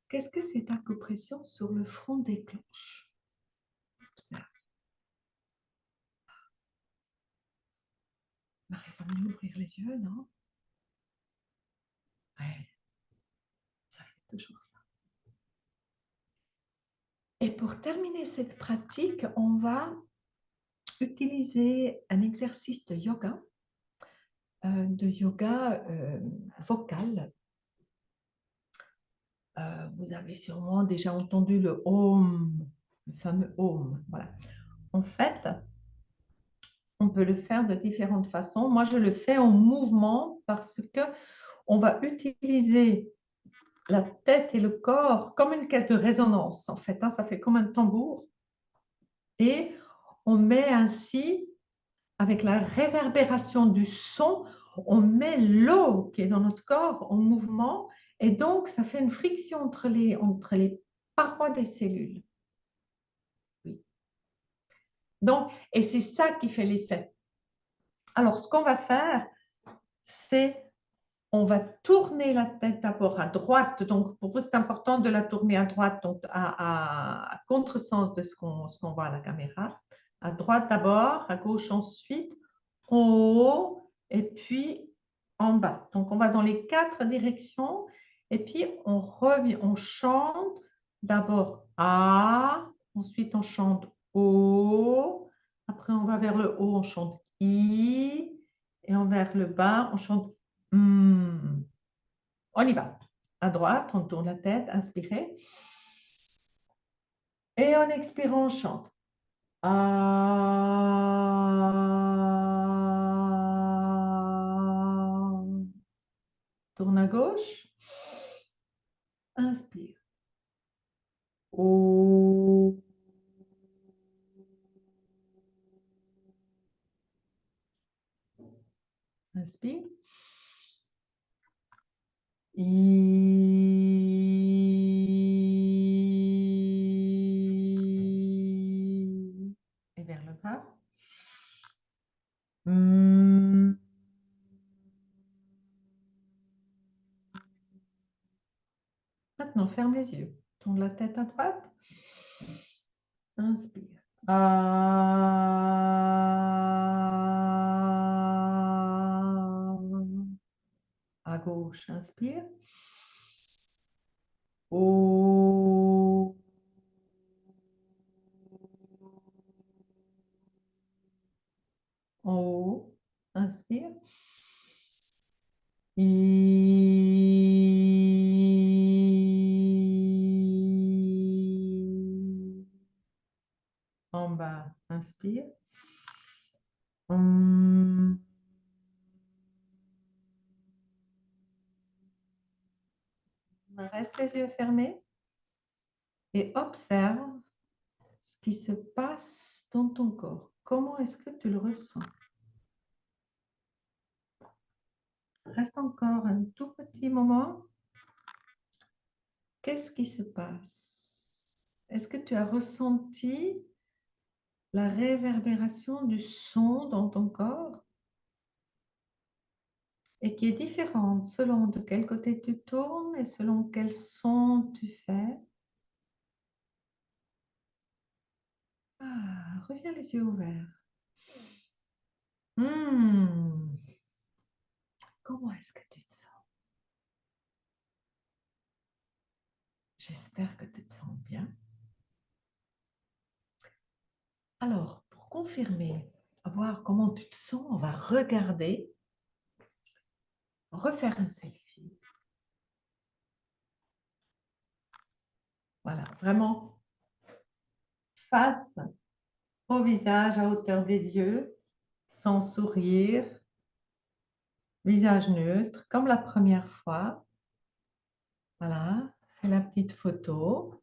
Qu'est-ce que cette acupression sur le front déclenche? Observe. On arrive à mieux ouvrir les yeux, non? Ouais, ça fait toujours ça. Et pour terminer cette pratique, on va utiliser un exercice de yoga vocal. Vous avez sûrement déjà entendu le Om, le fameux Om. Voilà. En fait, on peut le faire de différentes façons. Moi, je le fais en mouvement parce que on va utiliser la tête et le corps comme une caisse de résonance. En fait, ça fait comme un tambour. Et on met ainsi, avec la réverbération du son, on met l'eau qui est dans notre corps en mouvement. Et donc, ça fait une friction entre les parois des cellules. Oui. Donc, et c'est ça qui fait l'effet. Alors, ce qu'on va faire, c'est on va tourner la tête d'abord à droite. Donc, pour vous, c'est important de la tourner à droite, donc à contresens de ce qu'on voit à la caméra. À droite d'abord, à gauche ensuite, en haut et puis en bas. Donc, on va dans les 4 directions et puis on revient, on chante d'abord A, ensuite on chante O, après on va vers le haut, on chante I et vers le bas, on chante on y va. À droite, on tourne la tête, inspirez. Et en expirant, on chante. Tourne à gauche. Inspire. Inspire. Et vers le bas. Maintenant, ferme les yeux. Tourne la tête à droite. Inspire. À gauche, inspire. En haut, inspire. En bas, inspire. Reste les yeux fermés et observe ce qui se passe dans ton corps. Comment est-ce que tu le ressens? Reste encore un tout petit moment. Qu'est-ce qui se passe? Est-ce que tu as ressenti la réverbération du son dans ton corps et qui est différente selon de quel côté tu tournes et selon quel son tu fais? Reviens les yeux ouverts. Comment est-ce que tu te sens? J'espère que tu te sens bien. Alors, pour confirmer, voir comment tu te sens, on va regarder, refaire un selfie. Voilà, vraiment face au visage à hauteur des yeux, sans sourire, visage neutre, comme la première fois. Voilà, fais la petite photo.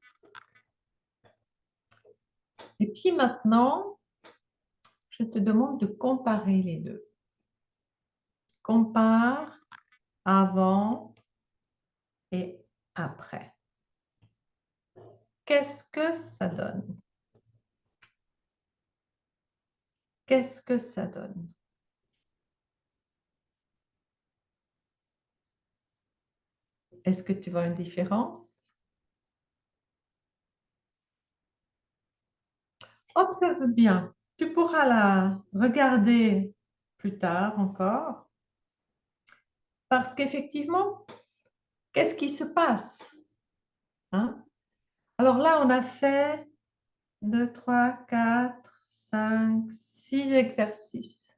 Et puis maintenant, je te demande de comparer les deux. Compare avant et après. Qu'est-ce que ça donne? Qu'est-ce que ça donne? Est-ce que tu vois une différence? Observe bien. Tu pourras la regarder plus tard encore. Parce qu'effectivement, qu'est-ce qui se passe? Hein? Alors là, on a fait 2, 3, 4, 5, 6 exercices.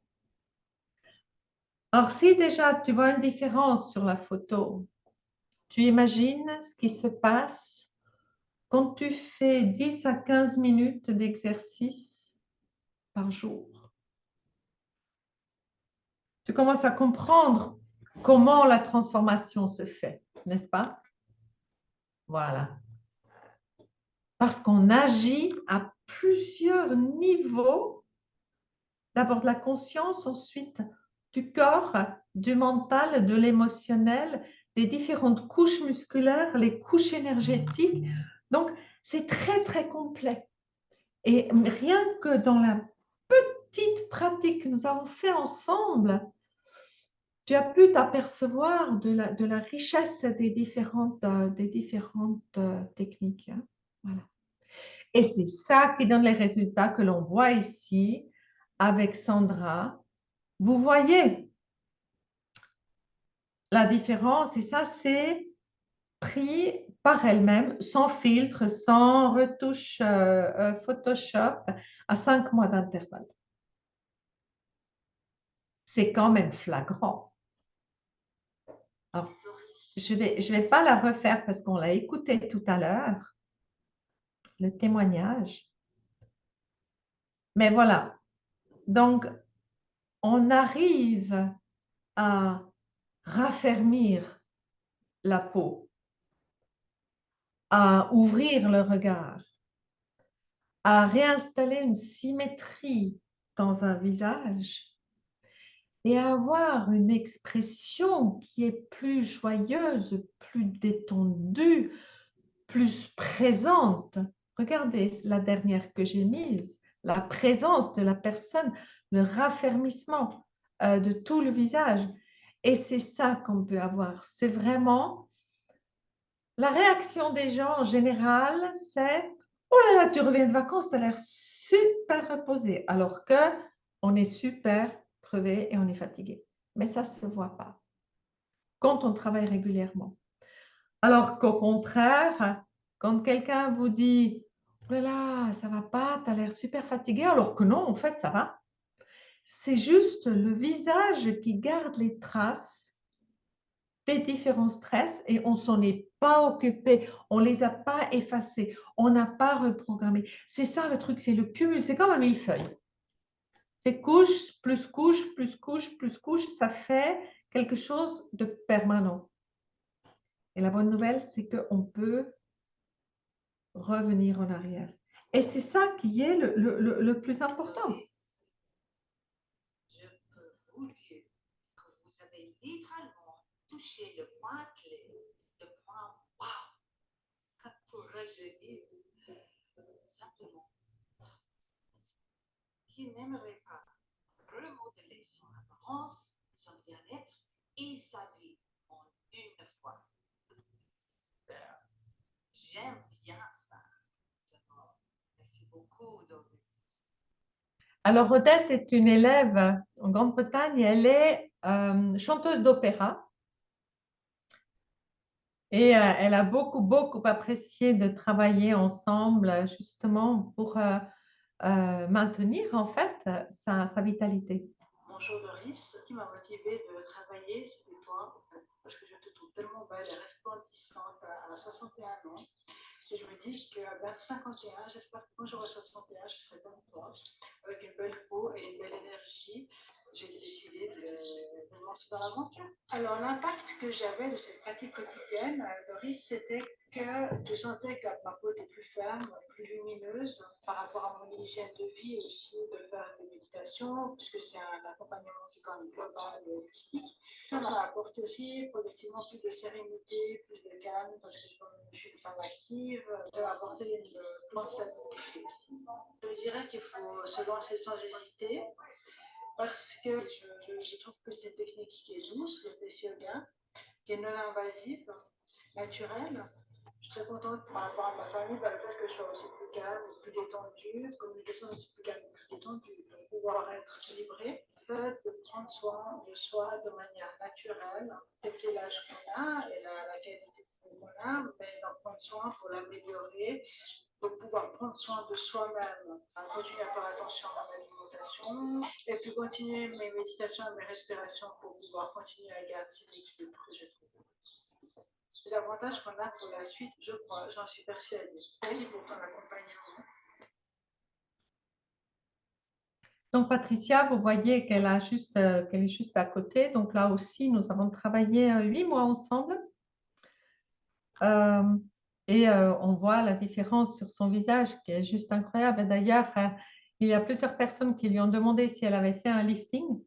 Alors, si déjà tu vois une différence sur la photo, tu imagines ce qui se passe quand tu fais 10 à 15 minutes d'exercice par jour. Tu commences à comprendre comment la transformation se fait, n'est-ce pas? Voilà. Parce qu'on agit à plusieurs niveaux. D'abord de la conscience, ensuite du corps, du mental, de l'émotionnel, des différentes couches musculaires, les couches énergétiques. Donc, c'est très, très complet. Et rien que dans la petite pratique que nous avons fait ensemble, tu as pu t'apercevoir de la richesse des différentes techniques. Hein. Voilà. Et c'est ça qui donne les résultats que l'on voit ici avec Sandra. Vous voyez la différence et ça, c'est pris par elle-même, sans filtre, sans retouche Photoshop, à 5 mois d'intervalle. C'est quand même flagrant. Alors, je vais pas la refaire parce qu'on l'a écouté tout à l'heure, le témoignage. Mais voilà. Donc, on arrive à raffermir la peau, à ouvrir le regard, à réinstaller une symétrie dans un visage et à avoir une expression qui est plus joyeuse, plus détendue, plus présente. Regardez la dernière que j'ai mise, la présence de la personne, le raffermissement de tout le visage. Et c'est ça qu'on peut avoir. C'est vraiment la réaction des gens en général, c'est « Oh là là, tu reviens de vacances, tu as l'air super reposé. » Alors qu'on est super crevé et on est fatigué. Mais ça ne se voit pas quand on travaille régulièrement. Alors qu'au contraire, quand quelqu'un vous dit « Oh là là, ça ne va pas, tu as l'air super fatigué. » Alors que non, en fait, ça va. C'est juste le visage qui garde les traces des différents stress et on s'en est pas occupé, on les a pas effacés, on n'a pas reprogrammé. C'est ça le truc, c'est le cumul, c'est comme un millefeuille. C'est couche, plus couche, plus couche, plus couche, ça fait quelque chose de permanent. Et la bonne nouvelle, c'est qu'on peut revenir en arrière. Et c'est ça qui est le plus important. Je peux vous dire que vous avez littéralement touché le point clé, le point wow, pour rajeunir. Simplement, qui n'aimerait pas remodeler son apparence, son bien-être et sa vie en une fois. J'aime bien ça. Merci beaucoup, Doris. Alors, Odette est une élève en Grande-Bretagne, elle est chanteuse d'opéra. Et elle a beaucoup, beaucoup apprécié de travailler ensemble justement pour maintenir en fait sa vitalité. Bonjour Doris, ce qui m'a motivée de travailler, c'était toi, parce que je te trouve tellement belle et resplendissante à 61 ans. Et je me dis qu'à 51, j'espère que quand j'aurai 61, je serai comme toi, avec une belle peau et une belle énergie. J'ai décidé de me lancer dans l'aventure. Alors, l'impact que j'avais de cette pratique quotidienne, Doris, c'était que je sentais que ma peau était plus ferme, plus lumineuse par rapport à mon hygiène de vie aussi, de faire des méditations, puisque c'est un accompagnement qui est quand même global et holistique. Ça m'a apporté aussi progressivement plus de sérénité, plus de calme, parce que je suis une femme active. Ça m'a apporté une grande stabilité aussi. Je dirais qu'il faut se lancer sans hésiter, parce que je trouve que c'est une technique qui est douce, le Face Yoga, qui est non invasive, naturelle. Je suis très contente par rapport à ma famille, par le fait que je sois aussi plus calme, plus détendue, communication aussi plus calme, plus détendue, de pouvoir être équilibrée. Le fait de prendre soin de soi de manière naturelle, respecter l'âge qu'on a et la qualité de vie qu'on a, mais d'un point prendre soin, pour l'améliorer, pour pouvoir prendre soin de soi-même, continuer à faire attention à mon alimentation et puis continuer mes méditations et mes respirations pour pouvoir continuer à garder l'équilibre que j'ai trouvé. C'est l'avantage qu'on a pour la suite, je crois, j'en suis persuadée. Merci pour ton accompagnement. Donc, Patricia, vous voyez qu'elle est juste à côté. Donc, là aussi, nous avons travaillé 8 mois ensemble. On voit la différence sur son visage qui est juste incroyable. D'ailleurs, il y a plusieurs personnes qui lui ont demandé si elle avait fait un lifting.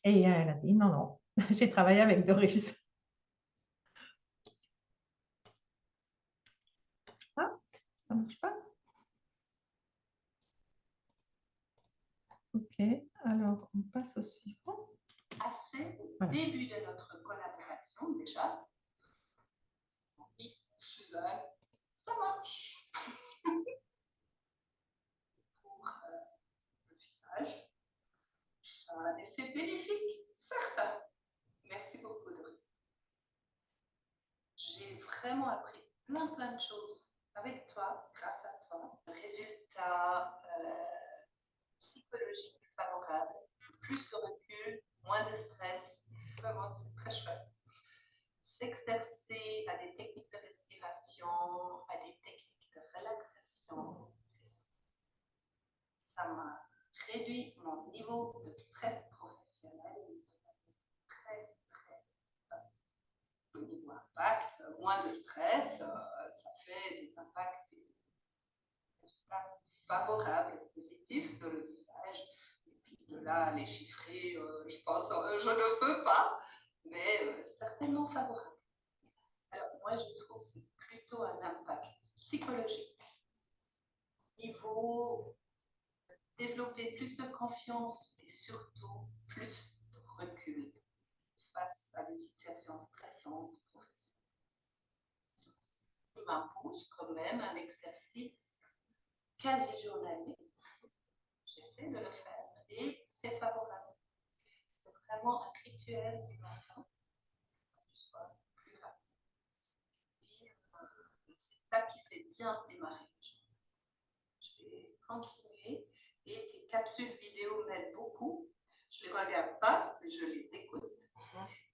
Et elle a dit non, non, j'ai travaillé avec Doris. Ah, ça ne marche pas. Ok, alors on passe au suivant. Assez au Voilà. début de notre collaboration déjà. Oui, Suzanne, ça marche. Pour le visage, ça a un effet bénéfique, certain. Merci beaucoup, Doris. J'ai vraiment appris plein de choses avec toi, grâce à toi. Résultat psychologique favorable, plus de recul, moins de stress. Vraiment, c'est très chouette. S'exercer à des techniques de respiration, à des techniques de relaxation, ça m'a réduit mon niveau de stress professionnel très, au niveau impact, moins de stress, ça fait des impacts, des résultats favorables et positifs sur le visage. Et puis de là, les chiffrer, je pense, je ne peux pas, mais certainement favorable. Alors moi, je trouve que c'est plutôt un impact psychologique. Niveau développer plus de confiance et surtout plus de recul face à des situations stressantes professionnelles. Il m'impose quand même un exercice quasi journalier. J'essaie de le faire et c'est favorable. C'est vraiment un rituel du matin, du soir, plus rapide. Et c'est ça qui fait bien démarrer. Je vais continuer et tes capsules vidéo m'aident beaucoup. Je ne les regarde pas, je les écoute.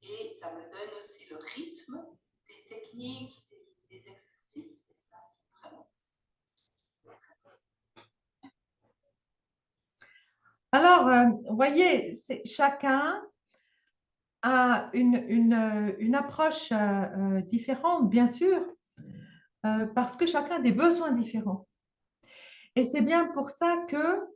Et ça me donne aussi le rythme des techniques, des exercices. Et ça, c'est vraiment. Alors, vous voyez, chacun a une approche différente, bien sûr, parce que chacun a des besoins différents. Et c'est bien pour ça que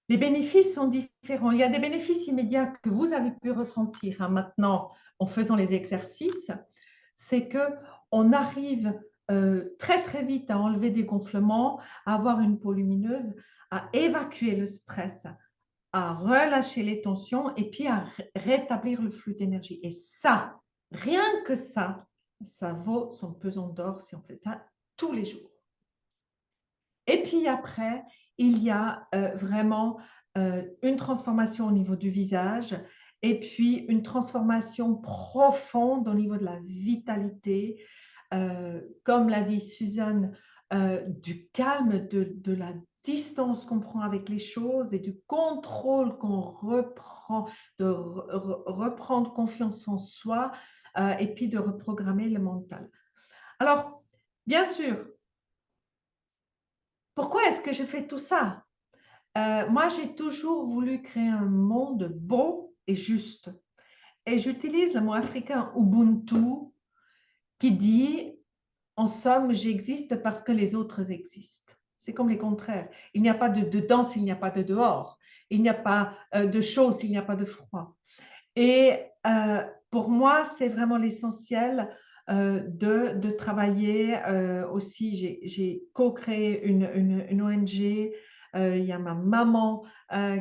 les bénéfices sont différents. Il y a des bénéfices immédiats que vous avez pu ressentir maintenant en faisant les exercices. C'est qu'on arrive très, très vite à enlever des gonflements, à avoir une peau lumineuse, à évacuer le stress, à relâcher les tensions et puis à rétablir le flux d'énergie. Et ça, rien que ça vaut son pesant d'or si on fait ça tous les jours. Et puis après, il y a vraiment une transformation au niveau du visage et puis une transformation profonde au niveau de la vitalité, comme l'a dit Suzanne, du calme, de la distance qu'on prend avec les choses et du contrôle qu'on reprend, de reprendre confiance en soi et puis de reprogrammer le mental. Alors, bien sûr, pourquoi est-ce que je fais tout ça? Moi, j'ai toujours voulu créer un monde beau et juste. Et j'utilise le mot africain Ubuntu qui dit, en somme, j'existe parce que les autres existent. C'est comme les contraires. Il n'y a pas de dedans s'il n'y a pas de dehors. Il n'y a pas de chaud s'il n'y a pas de froid. Et pour moi, c'est vraiment l'essentiel de travailler. Aussi, j'ai co-créé une ONG. Il y a ma maman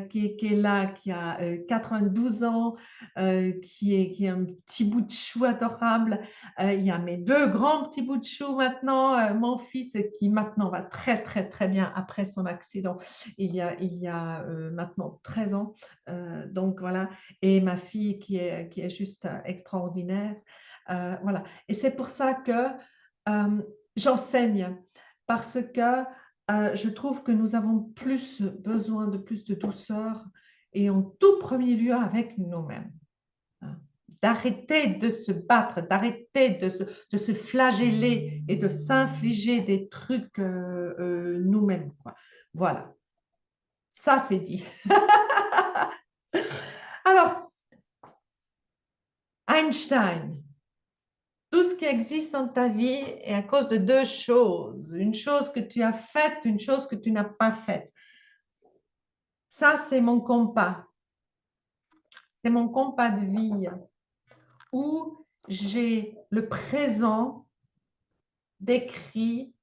qui est là, qui a 92 ans, qui est un petit bout de chou adorable. Il y a mes deux grands petits bouts de chou maintenant. Mon fils qui maintenant va très, très, très bien après son accident. Il y a maintenant 13 ans. Donc voilà. Et ma fille qui est juste extraordinaire. Voilà. Et c'est pour ça que j'enseigne, parce que je trouve que nous avons besoin de plus de douceur et en tout premier lieu avec nous-mêmes. Hein. D'arrêter de se battre, d'arrêter de se flageller et de s'infliger des trucs nous-mêmes, quoi. Voilà. Ça, c'est dit. Alors, Einstein, tout ce qui existe dans ta vie est à cause de deux choses. Une chose que tu as faite, une chose que tu n'as pas faite. Ça, c'est mon compas. C'est mon compas de vie où j'ai le présent décrit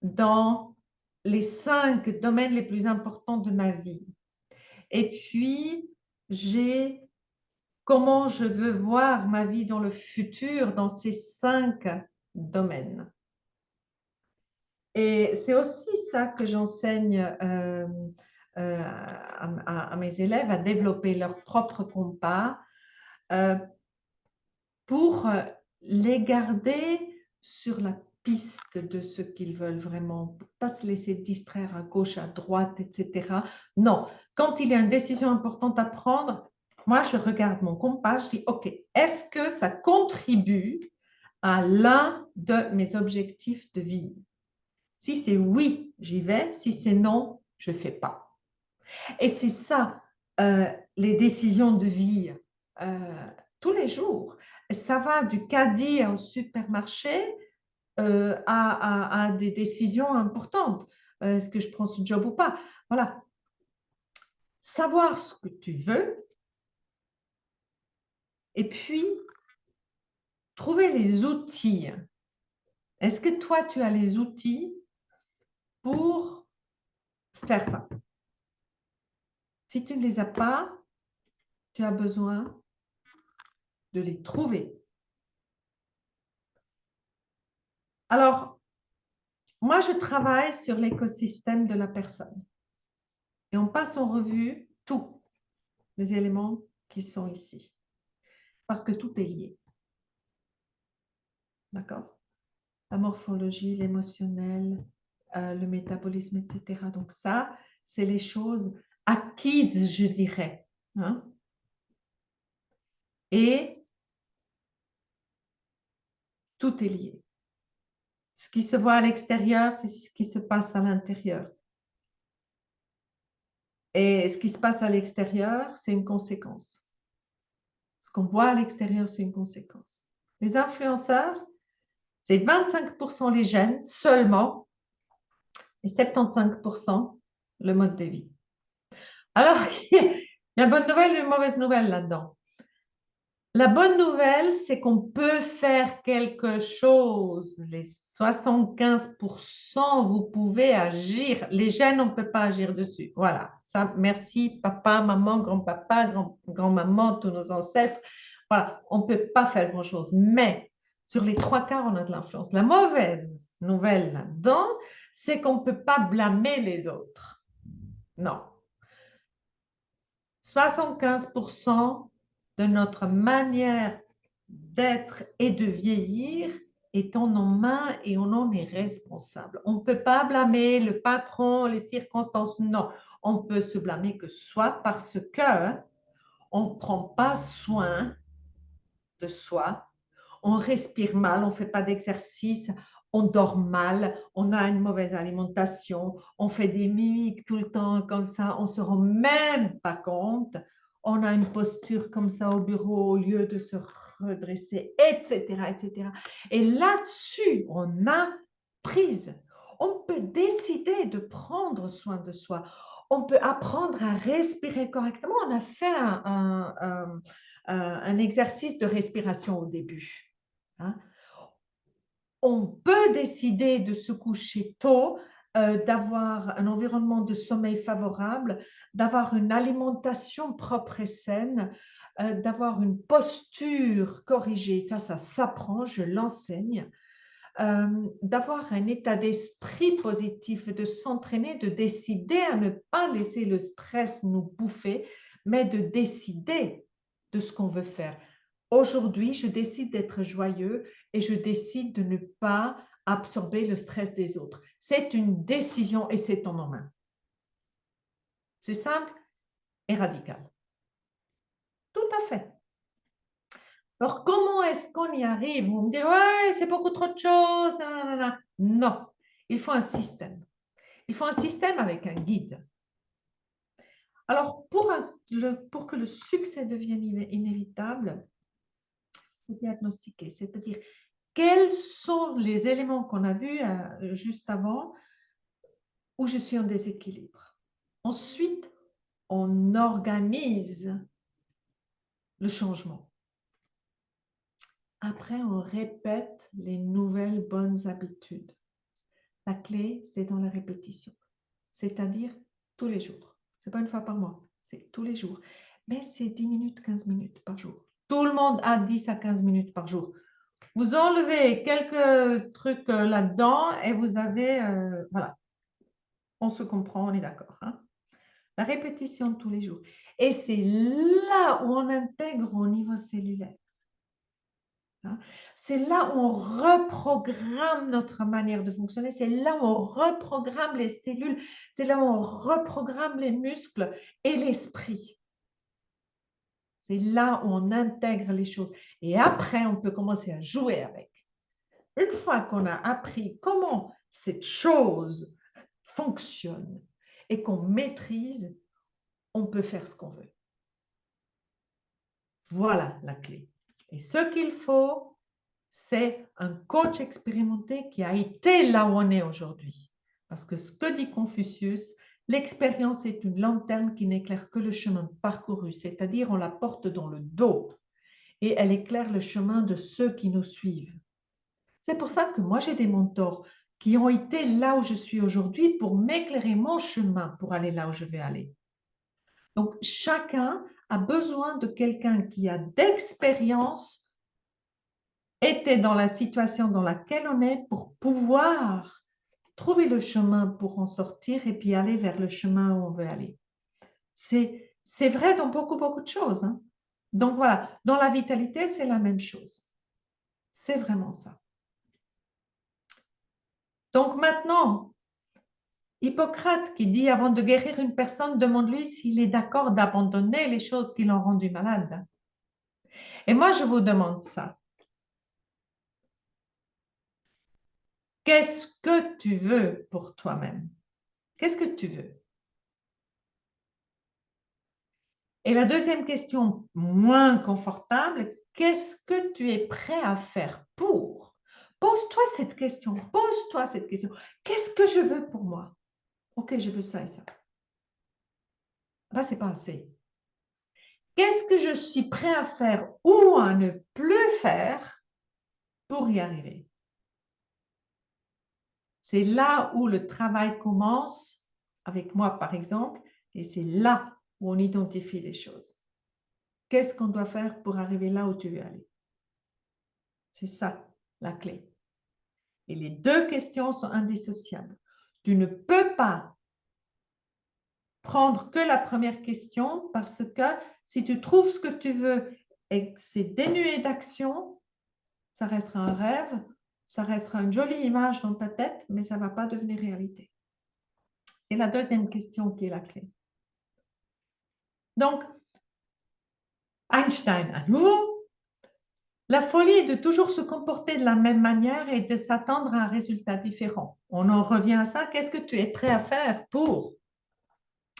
dans les 5 domaines les plus importants de ma vie. Et puis, j'ai comment je veux voir ma vie dans le futur dans ces 5 domaines. Et c'est aussi ça que j'enseigne à mes élèves, à développer leur propre compas pour les garder sur la piste de ce qu'ils veulent vraiment, pour ne pas se laisser distraire à gauche, à droite, etc. Non, quand il y a une décision importante à prendre, moi, je regarde mon compas, je dis, OK, est-ce que ça contribue à l'un de mes objectifs de vie? Si c'est oui, j'y vais. Si c'est non, je ne fais pas. Et c'est ça, les décisions de vie, tous les jours. Ça va du caddie au supermarché à des décisions importantes. Est-ce que je prends ce job ou pas? Voilà. Savoir ce que tu veux et puis trouver les outils. Est-ce que toi, tu as les outils pour faire ça? Si tu ne les as pas, tu as besoin de les trouver. Alors, moi, je travaille sur l'écosystème de la personne et on passe en revue tous les éléments qui sont ici parce que tout est lié. D'accord? La morphologie, l'émotionnel, le métabolisme, etc. Donc ça, c'est les choses acquises, je dirais. Hein? Et tout est lié. Ce qui se voit à l'extérieur, c'est ce qui se passe à l'intérieur. Et ce qui se passe à l'extérieur, c'est une conséquence. Ce qu'on voit à l'extérieur, c'est une conséquence. Les influenceurs, c'est 25% les gènes seulement et 75% le mode de vie. Alors, il y a une bonne nouvelle et une mauvaise nouvelle là-dedans. La bonne nouvelle, c'est qu'on peut faire quelque chose. Les 75%, vous pouvez agir. Les gènes, on ne peut pas agir dessus. Voilà. Ça, merci papa, maman, grand-papa, grand-maman, tous nos ancêtres. Voilà. On ne peut pas faire grand-chose. Mais sur les 3/4, on a de l'influence. La mauvaise nouvelle là-dedans, c'est qu'on ne peut pas blâmer les autres. Non. 75% de notre manière d'être et de vieillir est en nos mains et on en est responsable. On ne peut pas blâmer le patron, les circonstances, non. On peut se blâmer que soit parce que on ne prend pas soin de soi, on respire mal, on ne fait pas d'exercice, on dort mal, on a une mauvaise alimentation, on fait des mimiques tout le temps comme ça, on ne se rend même pas compte, on a une posture comme ça au bureau au lieu de se redresser, etc., etc. Et là-dessus, on a prise. On peut décider de prendre soin de soi. On peut apprendre à respirer correctement. On a fait un exercice de respiration au début. Hein? On peut décider de se coucher tôt, d'avoir un environnement de sommeil favorable, d'avoir une alimentation propre et saine, d'avoir une posture corrigée, ça s'apprend, je l'enseigne, d'avoir un état d'esprit positif, de s'entraîner, de décider à ne pas laisser le stress nous bouffer, mais de décider de ce qu'on veut faire. Aujourd'hui, je décide d'être joyeux et je décide de ne pas absorber le stress des autres. C'est une décision et c'est en main. C'est simple et radical. Tout à fait. Alors, comment est-ce qu'on y arrive? Vous me direz, ouais, c'est beaucoup trop de choses. Nanana. Non, il faut un système. Il faut un système avec un guide. Alors, pour que le succès devienne inévitable, il faut diagnostiquer, c'est-à-dire quels sont les éléments qu'on a vus juste avant où je suis en déséquilibre. Ensuite, on organise le changement. Après, on répète les nouvelles bonnes habitudes. La clé, c'est dans la répétition, c'est-à-dire tous les jours. Ce n'est pas une fois par mois, c'est tous les jours. Mais c'est 10 minutes, 15 minutes par jour. Tout le monde a 10 à 15 minutes par jour. Vous enlevez quelques trucs là-dedans et vous avez, voilà, on se comprend, on est d'accord. Hein? La répétition tous les jours. Et c'est là où on intègre au niveau cellulaire. Hein? C'est là où on reprogramme notre manière de fonctionner. C'est là où on reprogramme les cellules. C'est là où on reprogramme les muscles et l'esprit. C'est là où on intègre les choses. Et après, on peut commencer à jouer avec. Une fois qu'on a appris comment cette chose fonctionne et qu'on maîtrise, on peut faire ce qu'on veut. Voilà la clé. Et ce qu'il faut, c'est un coach expérimenté qui a été là où on est aujourd'hui. Parce que ce que dit Confucius, l'expérience est une lanterne qui n'éclaire que le chemin parcouru, c'est-à-dire on la porte dans le dos et elle éclaire le chemin de ceux qui nous suivent. C'est pour ça que moi j'ai des mentors qui ont été là où je suis aujourd'hui pour m'éclairer mon chemin pour aller là où je vais aller. Donc chacun a besoin de quelqu'un qui a d'expérience, était dans la situation dans laquelle on est pour pouvoir trouver le chemin pour en sortir et puis aller vers le chemin où on veut aller. C'est vrai dans beaucoup, beaucoup de choses. Hein. Donc voilà, dans la vitalité, c'est la même chose. C'est vraiment ça. Donc maintenant, Hippocrate qui dit avant de guérir une personne, demande-lui s'il est d'accord d'abandonner les choses qui l'ont rendu malade. Et moi, je vous demande ça. Qu'est-ce que tu veux pour toi-même? Qu'est-ce que tu veux? Et la deuxième question, moins confortable, qu'est-ce que tu es prêt à faire pour? Pose-toi cette question, pose-toi cette question. Qu'est-ce que je veux pour moi? Ok, je veux ça et ça. Là, c'est pas assez. Qu'est-ce que je suis prêt à faire ou à ne plus faire pour y arriver? C'est là où le travail commence, avec moi par exemple, et c'est là où on identifie les choses. Qu'est-ce qu'on doit faire pour arriver là où tu veux aller? C'est ça, la clé. Et les deux questions sont indissociables. Tu ne peux pas prendre que la première question parce que si tu trouves ce que tu veux et que c'est dénué d'action, ça restera un rêve, ça restera une jolie image dans ta tête, mais ça ne va pas devenir réalité. C'est la deuxième question qui est la clé. Donc, Einstein à nouveau, la folie est de toujours se comporter de la même manière et de s'attendre à un résultat différent. On en revient à ça. Qu'est-ce que tu es prêt à faire pour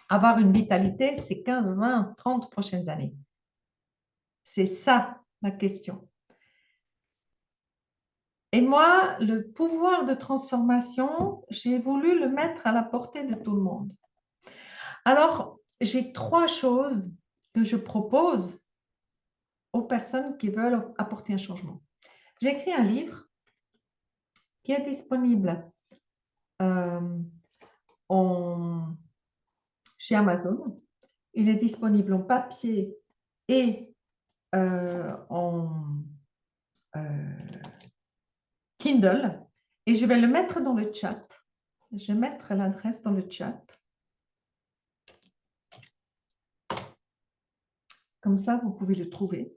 avoir une vitalité ces 15, 20, 30 prochaines années? C'est ça la question. Et moi, le pouvoir de transformation, j'ai voulu le mettre à la portée de tout le monde. Alors, j'ai 3 choses que je propose aux personnes qui veulent apporter un changement. J'ai écrit un livre qui est disponible chez Amazon. Il est disponible en papier et en Kindle. Et je vais le mettre dans le chat. Je vais mettre l'adresse dans le chat. Comme ça, vous pouvez le trouver.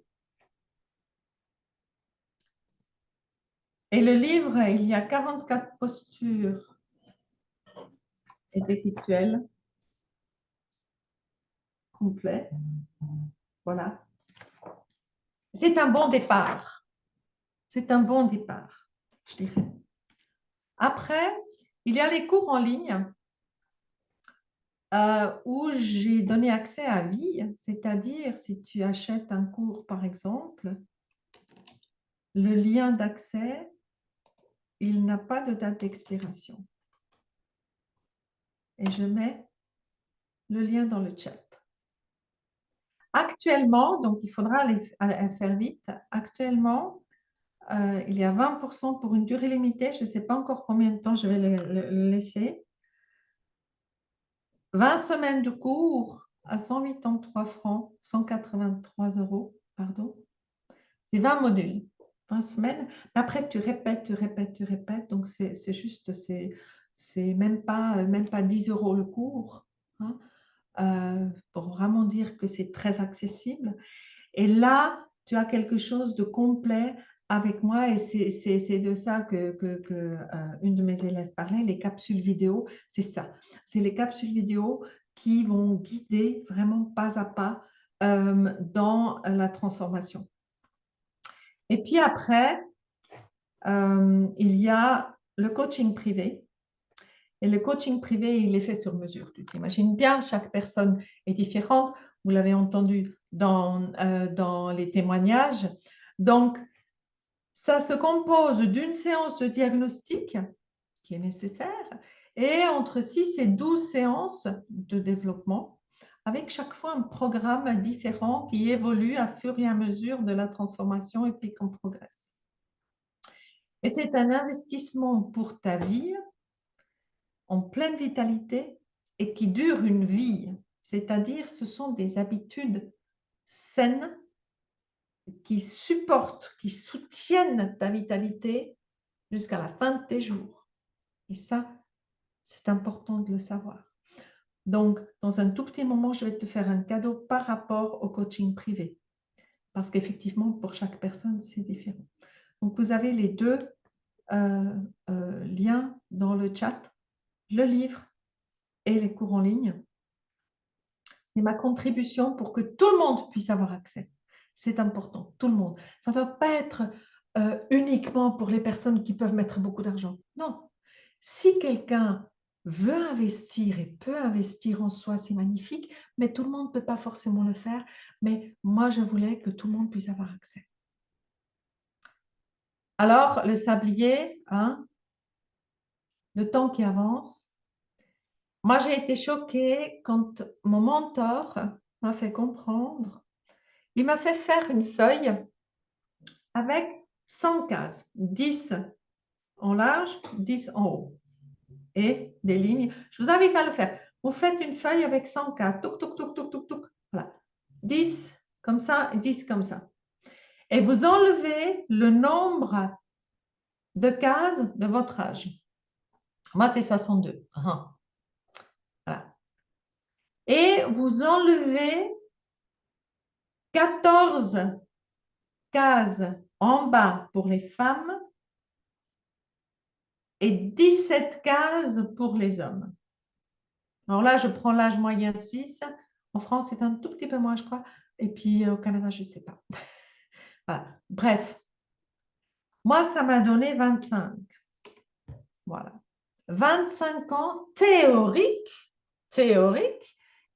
Et le livre, il y a 44 postures et des rituels complets. Voilà. C'est un bon départ. C'est un bon départ, je dirais. Après, il y a les cours en ligne où j'ai donné accès à vie, c'est-à-dire si tu achètes un cours, par exemple, le lien d'accès, il n'a pas de date d'expiration. Et je mets le lien dans le chat. Actuellement, donc il faudra aller faire vite, actuellement, il y a 20% pour une durée limitée, je ne sais pas encore combien de temps je vais le laisser. 20 semaines de cours à 183 francs, 183 euros, pardon. C'est 20 modules, 20 semaines. Après, tu répètes, tu répètes, tu répètes. Donc, c'est juste, c'est même pas 10 euros le cours, hein, pour vraiment dire que c'est très accessible. Et là, tu as quelque chose de complet avec moi et c'est de ça que une de mes élèves parlait, les capsules vidéo, c'est ça. C'est les capsules vidéo qui vont guider vraiment pas à pas dans la transformation. Et puis après, il y a le coaching privé. Et le coaching privé, il est fait sur mesure. Tu t'imagines bien, chaque personne est différente. Vous l'avez entendu dans les témoignages. Donc, ça se compose d'une séance de diagnostic qui est nécessaire et entre 6 et 12 séances de développement avec chaque fois un programme différent qui évolue à fur et à mesure de la transformation et puis qu'on progresse. Et c'est un investissement pour ta vie en pleine vitalité et qui dure une vie. C'est-à-dire, ce sont des habitudes saines qui supportent, qui soutiennent ta vitalité jusqu'à la fin de tes jours. Et ça, c'est important de le savoir. Donc, dans un tout petit moment, je vais te faire un cadeau par rapport au coaching privé. Parce qu'effectivement, pour chaque personne, c'est différent. Donc, vous avez les deux liens dans le chat, le livre et les cours en ligne. C'est ma contribution pour que tout le monde puisse avoir accès. C'est important, tout le monde. Ça ne doit pas être uniquement pour les personnes qui peuvent mettre beaucoup d'argent. Non. Si quelqu'un veut investir et peut investir en soi, c'est magnifique, mais tout le monde ne peut pas forcément le faire. Mais moi, je voulais que tout le monde puisse avoir accès. Alors, le sablier, hein, le temps qui avance. Moi, j'ai été choquée quand mon mentor m'a fait comprendre. Il m'a fait faire une feuille avec 100 cases, 10 en large, 10 en haut et des lignes. Je vous invite à le faire. Vous faites une feuille avec 100 cases, touc, touc, touc, touc, touc, touc. Voilà. 10 comme ça et 10 comme ça. Et vous enlevez le nombre de cases de votre âge. Moi, c'est 62. Voilà. Et vous enlevez 14 cases en bas pour les femmes et 17 cases pour les hommes. Alors là, je prends l'âge moyen suisse. En France, c'est un tout petit peu moins, je crois. Et puis au Canada, je ne sais pas. Voilà. Bref, moi, ça m'a donné 25. Voilà. 25 ans théoriques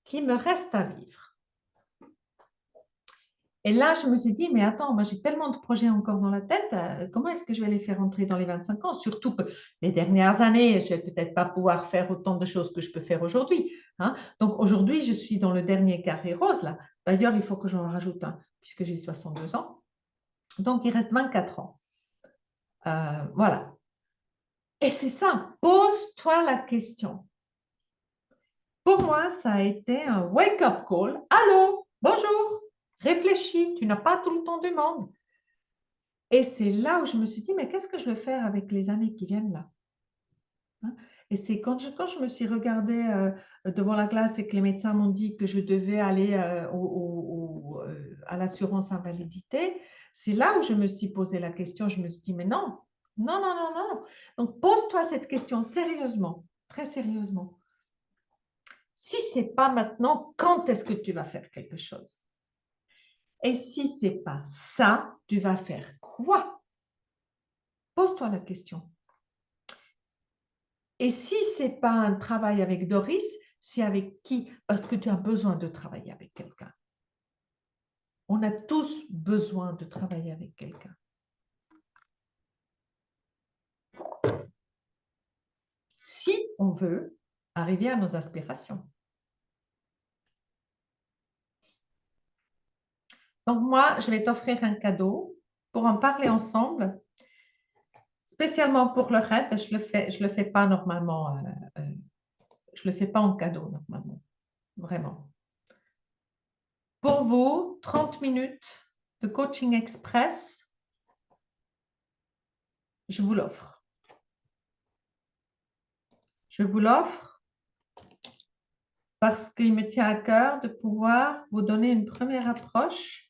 qui me restent à vivre. Et là, je me suis dit, mais attends, moi j'ai tellement de projets encore dans la tête, comment est-ce que je vais les faire entrer dans les 25 ans? Surtout que les dernières années, je ne vais peut-être pas pouvoir faire autant de choses que je peux faire aujourd'hui. Hein. Donc aujourd'hui, je suis dans le dernier carré rose là. D'ailleurs, il faut que j'en rajoute un, puisque j'ai 62 ans. Donc, il reste 24 ans. Voilà. Et c'est ça, pose-toi la question. Pour moi, ça a été un wake-up call. Allô, bonjour. Réfléchis, tu n'as pas tout le temps du monde. Et c'est là où je me suis dit, mais qu'est-ce que je vais faire avec les années qui viennent là? Hein? Et c'est quand je me suis regardée devant la glace et que les médecins m'ont dit que je devais aller à l'assurance invalidité, c'est là où je me suis posé la question. Je me suis dit, mais non, Non, non, non, non. Donc, pose-toi cette question sérieusement, très sérieusement. Si ce n'est pas maintenant, quand est-ce que tu vas faire quelque chose? Et si ce n'est pas ça, tu vas faire quoi? Pose-toi la question. Et si ce n'est pas un travail avec Doris, c'est avec qui? Parce que tu as besoin de travailler avec quelqu'un. On a tous besoin de travailler avec quelqu'un. Si on veut arriver à nos aspirations. Donc moi, je vais t'offrir un cadeau pour en parler ensemble, spécialement pour le raid. Je le fais pas normalement, je le fais pas en cadeau normalement, vraiment. Pour vous, 30 minutes de coaching express, je vous l'offre. Je vous l'offre parce qu'il me tient à cœur de pouvoir vous donner une première approche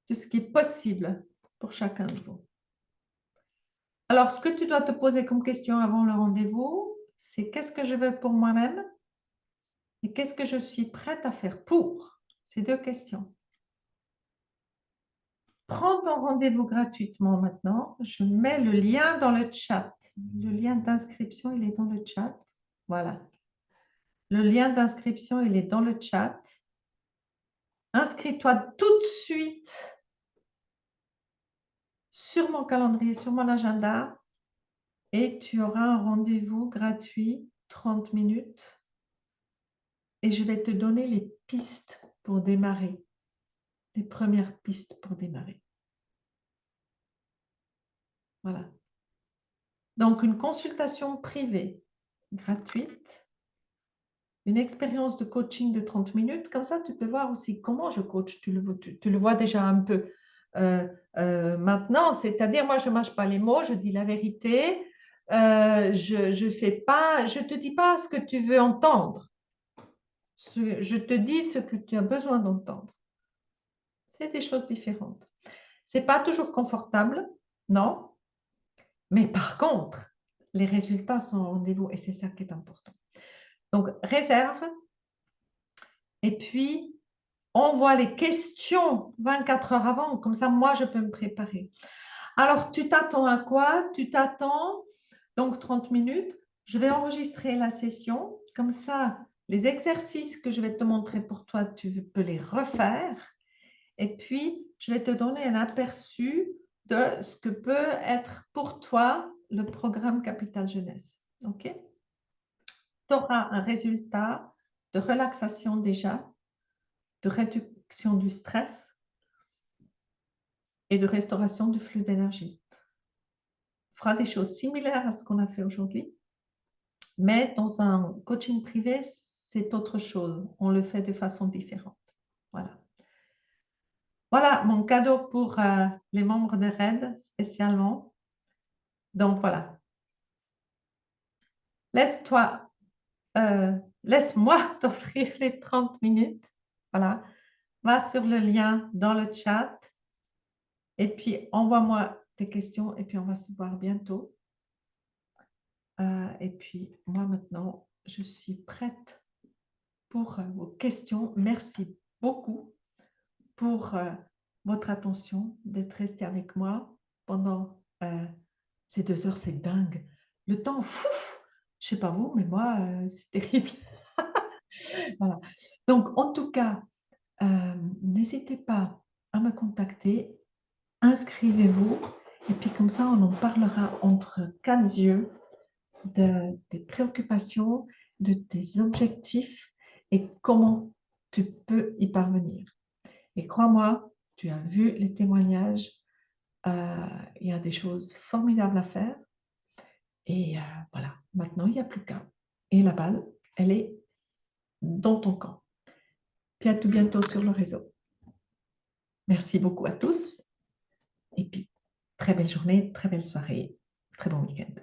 de ce qui est possible pour chacun de vous. Alors, ce que tu dois te poser comme question avant le rendez-vous, c'est qu'est-ce que je veux pour moi-même et qu'est-ce que je suis prête à faire pour? Ces deux questions. Prends ton rendez-vous gratuitement maintenant. Je mets le lien dans le chat. Le lien d'inscription, il est dans le chat. Voilà. Le lien d'inscription, il est dans le chat. Inscris-toi tout de suite sur mon calendrier, sur mon agenda et tu auras un rendez-vous gratuit, 30 minutes. Et je vais te donner les pistes pour démarrer, les premières pistes pour démarrer. Voilà. Donc, une consultation privée gratuite, une expérience de coaching de 30 minutes. Comme ça, tu peux voir aussi comment je coach. Tu le vois déjà un peu maintenant. C'est-à-dire, moi, je ne mâche pas les mots, je dis la vérité. Je te dis pas ce que tu veux entendre. Je te dis ce que tu as besoin d'entendre. C'est des choses différentes. Ce n'est pas toujours confortable, non. Mais par contre, les résultats sont au rendez-vous et c'est ça qui est important. Donc, réserve et puis envoie les questions 24 heures avant. Comme ça, moi, je peux me préparer. Alors, tu t'attends à quoi? Tu t'attends, donc 30 minutes. Je vais enregistrer la session. Comme ça, les exercices que je vais te montrer pour toi, tu peux les refaire. Et puis, je vais te donner un aperçu de ce que peut être pour toi le programme Capital Jeunesse. OK? Tu auras un résultat de relaxation déjà, de réduction du stress et de restauration du flux d'énergie. On fera des choses similaires à ce qu'on a fait aujourd'hui, mais dans un coaching privé, c'est autre chose. On le fait de façon différente. Voilà. Voilà mon cadeau pour les membres de RAID spécialement. Donc voilà. Laisse-moi t'offrir les 30 minutes. Voilà. Va sur le lien dans le chat et puis envoie-moi tes questions et puis on va se voir bientôt. Et puis moi maintenant, je suis prête pour vos questions. Merci beaucoup pour votre attention, d'être resté avec moi pendant ces 2 heures. C'est dingue. Le temps, fou! Je ne sais pas vous, mais moi, c'est terrible. Voilà. Donc, en tout cas, n'hésitez pas à me contacter. Inscrivez-vous. Et puis, comme ça, on en parlera entre 4 yeux des préoccupations, de tes objectifs et comment tu peux y parvenir. Et crois-moi, tu as vu les témoignages, il y a des choses formidables à faire. Et voilà, maintenant, il n'y a plus qu'à. Et la balle, elle est dans ton camp. Puis à tout bientôt sur le réseau. Merci beaucoup à tous. Et puis, très belle journée, très belle soirée, très bon week-end.